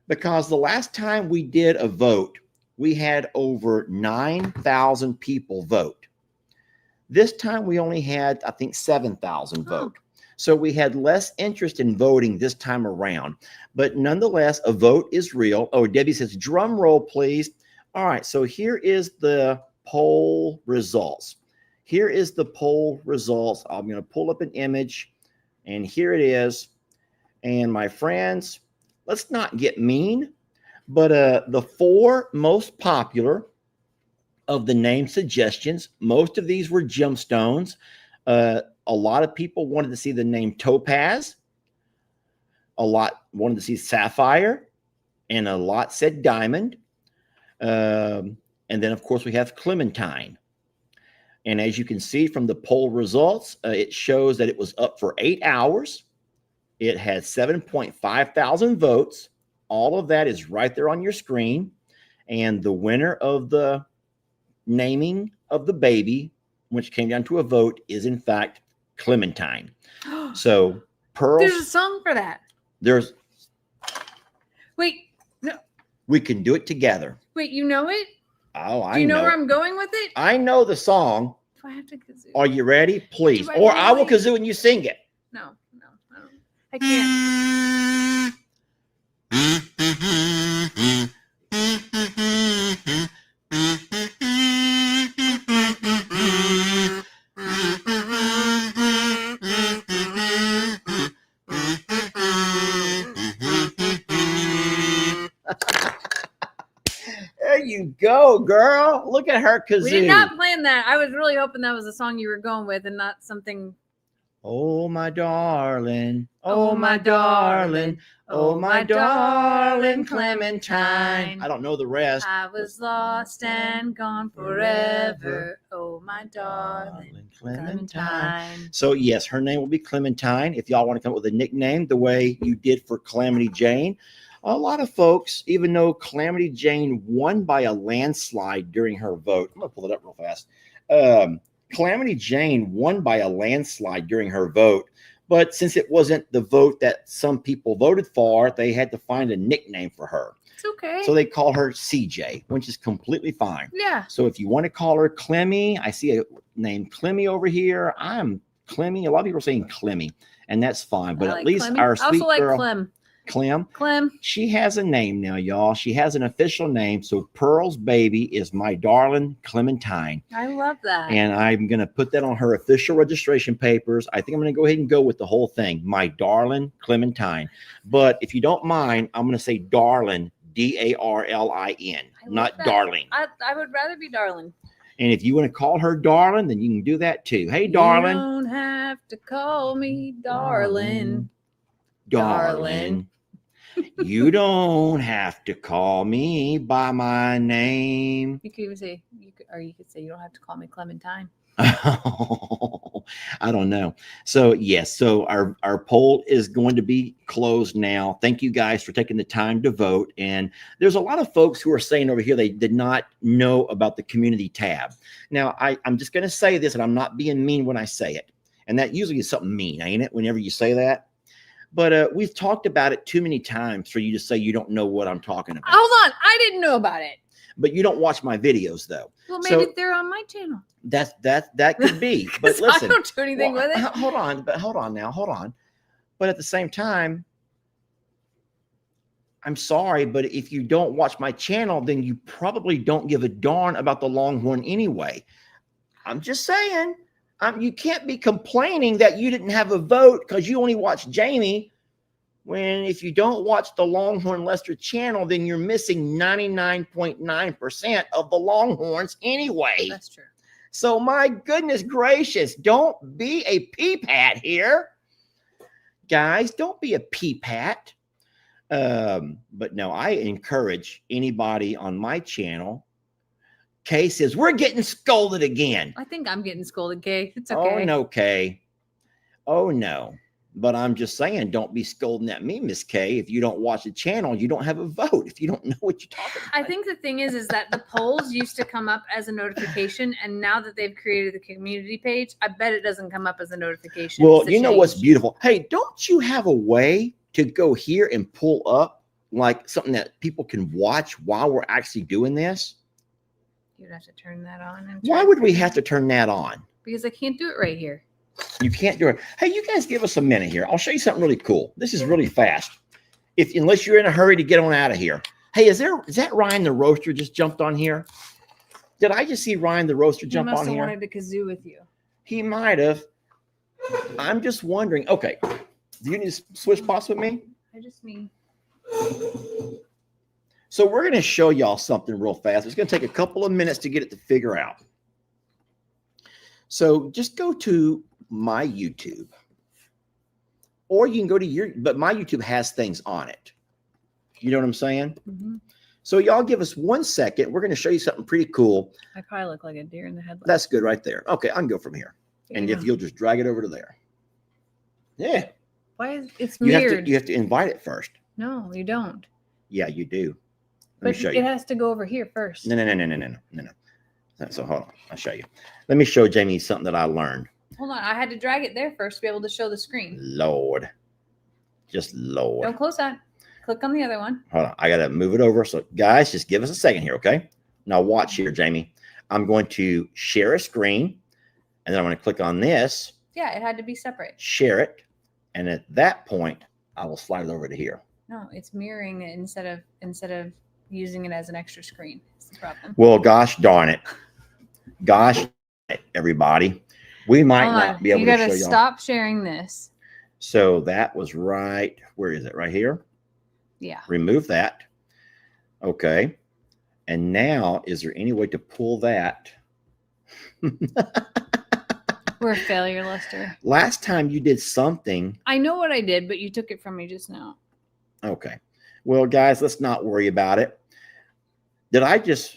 because the last time we did a vote, we had over 9,000 people vote. This time we only had, I think, 7,000 vote. So we had less interest in voting this time around. But nonetheless, a vote is real. Oh, Debbie says, drum roll, please. All right, so here is the poll results. Here is the poll results. I'm going to pull up an image, and here it is. And my friends, let's not get mean, but the 4 most popular of the name suggestions, most of these were gemstones. A lot of people wanted to see the name Topaz. A lot wanted to see Sapphire, and a lot said Diamond. And then, of course, we have Clementine. And as you can see from the poll results, it shows that it was up for 8 hours. It had 7.5 thousand votes. All of that is right there on your screen. And the winner of the naming of the baby, which came down to a vote, is in fact Clementine. So Pearl. There's a song for that. Wait, no. We can do it together. Wait, you know it? Oh, I know. Do you know where I'm going with it? I know the song. Do I have to kazoo? Are you ready? Please. I Or I will really? kazoo and you sing it. No, I don't. I can't. There you go, girl. Look at her kazoo. We did not plan that. I was really hoping that was the song you were going with and not something Oh, my darling. Oh, my darling. Oh, my darling Clementine. I don't know the rest. I was lost and gone forever. Oh, my darling Clementine. So, yes, her name will be Clementine. If y'all want to come up with a nickname the way you did for Calamity Jane. A lot of folks, even though Calamity Jane won by a landslide during her vote, I'm going to pull it up real fast. Calamity Jane won by a landslide during her vote, but since it wasn't the vote that some people voted for, they had to find a nickname for her. It's okay. So they call her CJ, which is completely fine. Yeah. So if you want to call her Clemmy, I see a name Clemmy over here. I'm Clemmy. A lot of people are saying Clemmy, and that's fine. But at least Clemmy. our I sweet also like girl, Clem. she has a name now, y'all. She has an official name. So Pearl's baby is my darling Clementine. I love that. And I'm going to put that on her official registration papers. I think I'm going to go ahead and go with the whole thing. My darling Clementine. But if you don't mind, I'm going to say darling, Darlin, not darling. I would rather be darling. And if you want to call her darling, then you can do that too. Hey, darling. You don't have to call me darling. Darling. You don't have to call me by my name. You could even say, you could say, you don't have to call me Clementine. I don't know. So yes, so our poll is going to be closed now. Thank you guys for taking the time to vote. And there's a lot of folks who are saying over here they did not know about the community tab. Now I'm just going to say this, and I'm not being mean when I say it. And that usually is something mean, ain't it? Whenever you say that. But we've talked about it too many times for you to say you don't know what I'm talking about. Hold on, I didn't know about it. But you don't watch my videos though. Well, maybe they're on my channel. That could be. But listen, I don't do anything with it. Hold on. But at the same time, I'm sorry, but if you don't watch my channel, then you probably don't give a darn about the Longhorn anyway. I'm just saying. You can't be complaining that you didn't have a vote because you only watched Jamie. When if you don't watch the Longhorn Lester channel, then you're missing 99.9% of the Longhorns anyway. That's true. So my goodness gracious, don't be a peepat here. Guys, don't be a peepat. But no, I encourage anybody on my channel. Kay says, we're getting scolded again. I think I'm getting scolded, Kay. It's okay. Oh, no, Kay. Oh, no. But I'm just saying, don't be scolding at me, Miss Kay. If you don't watch the channel, you don't have a vote. If you don't know what you're talking about. I think the thing is that the polls used to come up as a notification. And now that they've created the community page, I bet it doesn't come up as a notification. Well, you know what's beautiful? Hey, don't you have a way to go here and pull up like something that people can watch while we're actually doing this? You'd have to turn that on. Why would we have to turn that on? Because I can't do it right here. You can't do it. Hey, you guys give us a minute here. I'll show you something really cool. This is really fast. Unless you're in a hurry to get on out of here. Hey, is that Ryan the Roaster just jumped on here? Did I just see Ryan the Roaster jump on here? He must have wanted to kazoo with you. He might have. I'm just wondering. Okay. Do you need to switch spots with me? I just need. So we're going to show y'all something real fast. It's going to take a couple of minutes to get it to figure out. So just go to my YouTube. Or you can go to but my YouTube has things on it. You know what I'm saying? Mm-hmm. So y'all give us 1 second. We're going to show you something pretty cool. I probably look like a deer in the headlights. That's good right there. Okay, I can go from here. And if you'll just drag it over to there. Yeah. Mirrored. You have to invite it first. No, you don't. Yeah, you do. But it has to go over here first. No. So hold on. I'll show you. Let me show Jamie something that I learned. Hold on. I had to drag it there first to be able to show the screen. Lord. Just Lord. Don't close that. Click on the other one. Hold on. I got to move it over. So guys, just give us a second here, okay? Now watch here, Jamie. I'm going to share a screen. And then I'm going to click on this. Yeah, it had to be separate. Share it. And at that point, I will slide it over to here. No, it's mirroring it instead of using it as an extra screen. That's the problem. Well, gosh darn it. Gosh darn it, everybody. We might not be able to show y'all. You got to stop sharing this. So that was right. Where is it? Right here? Yeah. Remove that. Okay. And now, is there any way to pull that? We're a failure, Lester. Last time you did something. I know what I did, but you took it from me just now. Okay. Well, guys, let's not worry about it. Did I just...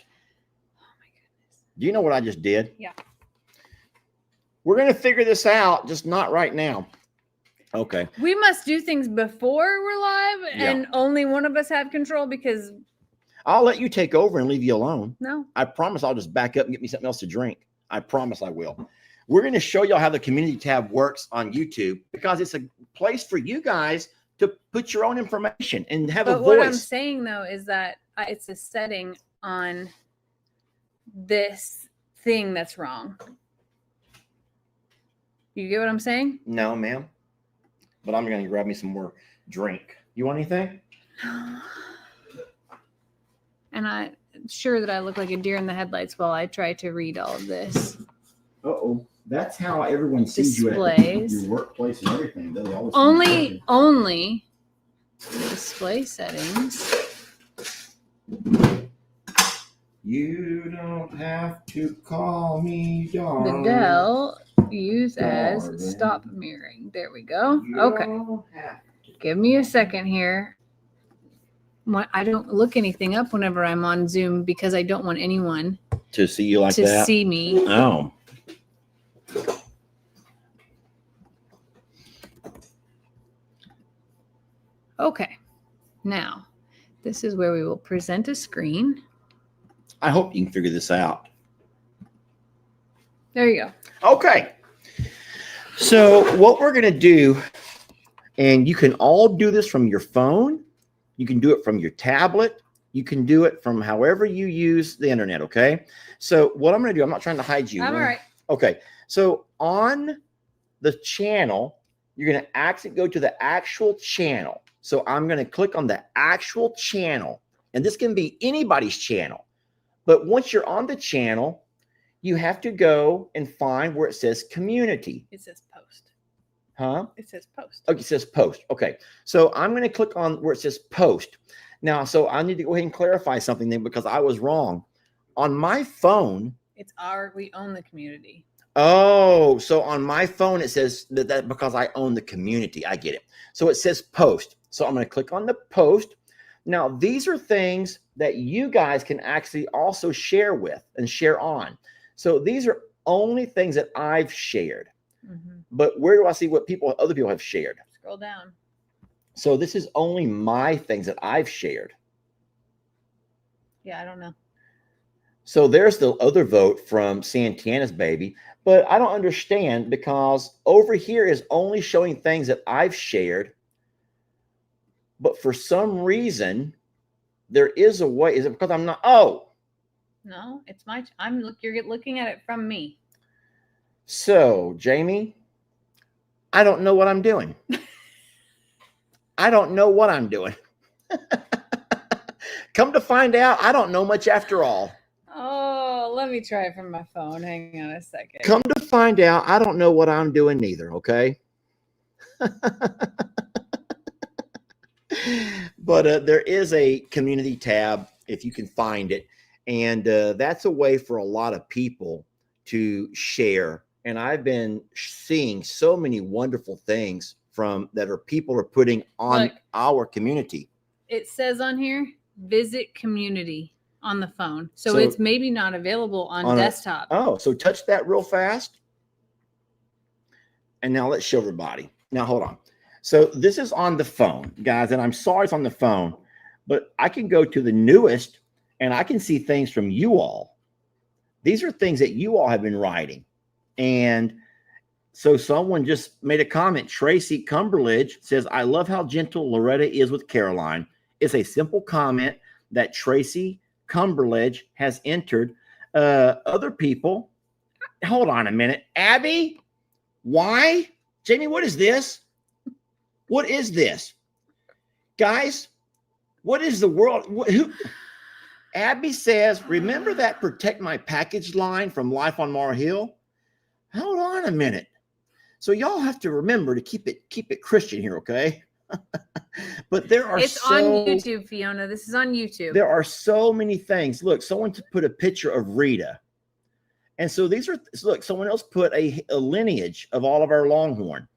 Oh my goodness. Do you know what I just did? Yeah. We're going to figure this out, just not right now. Okay. We must do things before we're live, and only one of us have control because... I'll let you take over and leave you alone. No. I promise I'll just back up and get me something else to drink. I promise I will. We're going to show y'all how the community tab works on YouTube because it's a place for you guys to put your own information and have a voice. What I'm saying, though, is that it's a setting on this thing that's wrong. You get what I'm saying? No, ma'am. But I'm going to grab me some more drink. You want anything? And I'm sure that I look like a deer in the headlights while I try to read all of this. Uh-oh. That's how everyone sees Displays. you at your workplace and everything. They always Only display settings. You don't have to call me darling. The Dell use as stop mirroring. There we go. Okay. Give me a second here. I don't look anything up whenever I'm on Zoom because I don't want anyone to see you like to that. see me. Oh. Okay. Now, this is where we will present a screen. I hope you can figure this out. There you go. Okay. So what we're going to do, and you can all do this from your phone. You can do it from your tablet. You can do it from however you use the internet, okay? So what I'm going to do, I'm not trying to hide you. I'm all right. Okay. So on the channel, you're going to actually go to the actual channel. So I'm going to click on the actual channel, and this can be anybody's channel. But once you're on the channel, you have to go and find where it says community. It says post. Huh? It says post. Okay, it says post. Okay. So I'm going to click on where it says post. Now, so I need to go ahead and clarify something then because I was wrong. On my phone. We own the community. Oh, so on my phone, it says that because I own the community. I get it. So it says post. So I'm going to click on the post. Now, these are things that you guys can actually also share with and share on. So these are only things that I've shared. Mm-hmm. But where do I see what other people have shared? Scroll down. So this is only my things that I've shared. Yeah, I don't know. So there's the other vote from Santana's baby. But I don't understand because over here is only showing things that I've shared. But for some reason, there is a way. Is it because I'm not? Oh. No, it's you're looking at it from me. So, Jamie, I don't know what I'm doing. I don't know what I'm doing. Come to find out, I don't know much after all. Oh, let me try it from my phone. Hang on a second. Come to find out, I don't know what I'm doing neither, okay? But there is a community tab if you can find it. And that's a way for a lot of people to share. And I've been seeing so many wonderful things people are putting on our community. It says on here, visit community on the phone. So it's maybe not available on desktop. So touch that real fast. And now let's show everybody. Now, hold on. So this is on the phone, guys. And I'm sorry it's on the phone, but I can go to the newest and I can see things from you all. These are things that you all have been writing. And so someone just made a comment. Tracy Cumberledge says, I love how gentle Loretta is with Caroline. It's a simple comment that Tracy Cumberledge has entered. Other people, hold on a minute. Abby, why? Jamie, what is this? What is this? Guys, what is the world? Abby says, remember that protect my package line from Life on Mar Hill? Hold on a minute. So y'all have to remember to keep it Christian here, okay? But it's on YouTube, Fiona. This is on YouTube. There are so many things. Look, someone put a picture of Rita. And so these are, look, someone else put a lineage of all of our Longhorn.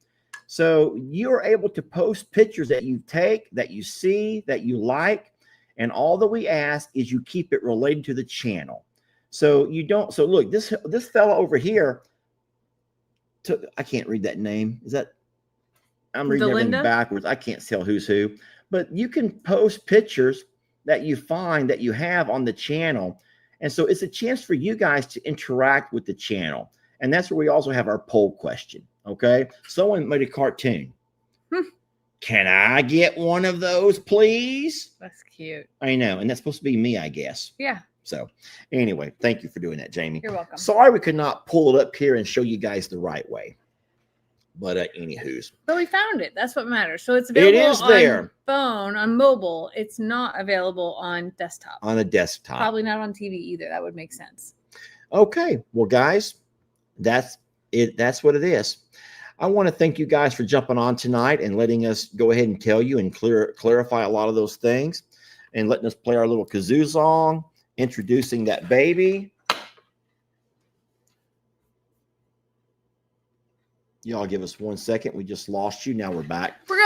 So you're able to post pictures that you take, that you see, that you like. And all that we ask is you keep it related to the channel. So you don't, so look, this fella over here, I can't read that name. Is that, I'm reading everything backwards. I can't tell who's who. But you can post pictures that you find that you have on the channel. And so it's a chance for you guys to interact with the channel. And that's where we also have our poll question. Okay. Someone made a cartoon. Can I get one of those, please? That's cute. I know. And that's supposed to be me, I guess. Yeah. So anyway, thank you for doing that, Jamie. You're welcome. Sorry we could not pull it up here and show you guys the right way. But anywho's. But we found it. That's what matters. So it's available on phone, on mobile. It's not available on desktop. On a desktop. Probably not on TV either. That would make sense. Okay. Well, guys, that's it. That's what it is. I want to thank you guys for jumping on tonight and letting us go ahead and tell you and clarify a lot of those things and letting us play our little kazoo song, introducing that baby. Y'all give us 1 second. We just lost you. Now we're back. We're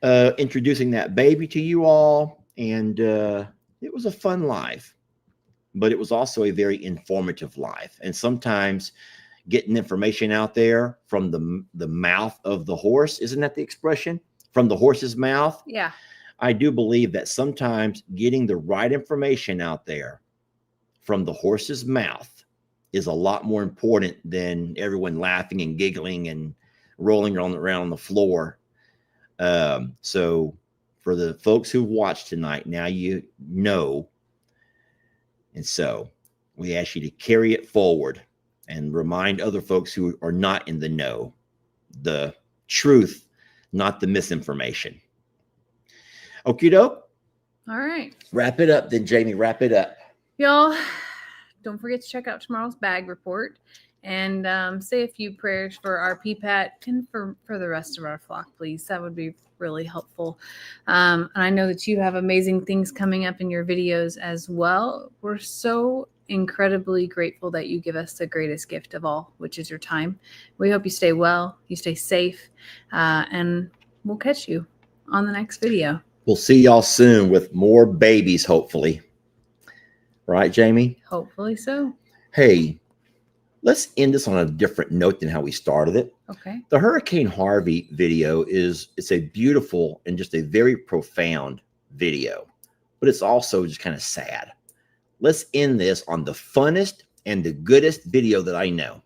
good. Introducing that baby to you all. And it was a fun live, but it was also a very informative live. And sometimes getting information out there from the mouth of the horse, isn't that the expression? From the horse's mouth? Yeah. I do believe that sometimes getting the right information out there from the horse's mouth is a lot more important than everyone laughing and giggling and rolling around on the floor. So for the folks who watched tonight, now you know. And so we ask you to carry it forward and remind other folks who are not in the know the truth, not the misinformation. Okie doke. All right. Wrap it up then, Jamie. Wrap it up. Y'all, don't forget to check out tomorrow's bag report and say a few prayers for our PPAT and for the rest of our flock, please. That would be really helpful. And I know that you have amazing things coming up in your videos as well. We're so incredibly grateful that you give us the greatest gift of all, which is your time. We hope you stay well, you stay safe, and we'll catch you on the next video. We'll see y'all soon with more babies, hopefully. Right, Jamie? Hopefully so. Hey, let's end this on a different note than how we started it. Okay. The Hurricane Harvey video it's a beautiful and just a very profound video, but it's also just kind of sad. Let's end this on the funnest and the goodest video that I know.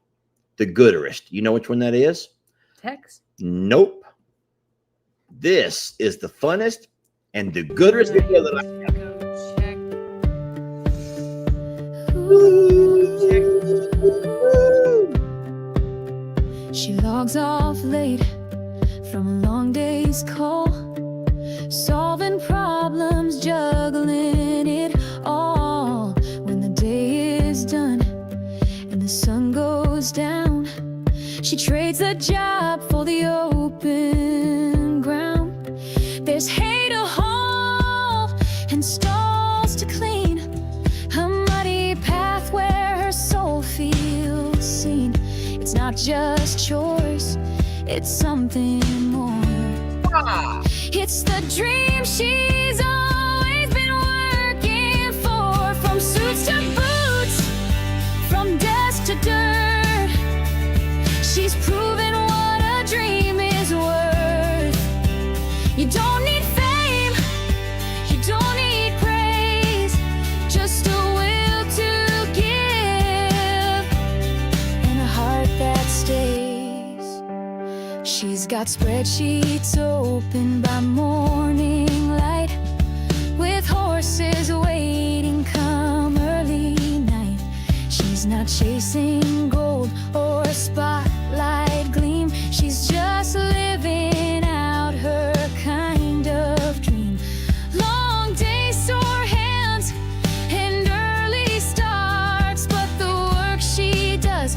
The gooderest. You know which one that is? Text? Nope. This is the funnest and the gooderest video that I know. She logs off late from a long day's call, solving problems, juggling it all. When the day is done and the sun goes down, she trades the job for the open ground. There's hay to haul and stalls to clean, a muddy path where her soul feels seen. It's not just chores, it's something more. It's the dream she's always been working for. From suits to boots, from desk to dirt, she's proven what a dream is worth. You don't need fame, you don't need praise, just a will to give and a heart that stays. She's got spreadsheets open by morning light, with horses waiting come early night. She's not chasing gold or spotlight gleam, she's just living out her kind of dream. Long days, sore hands, and early starts, but the work she does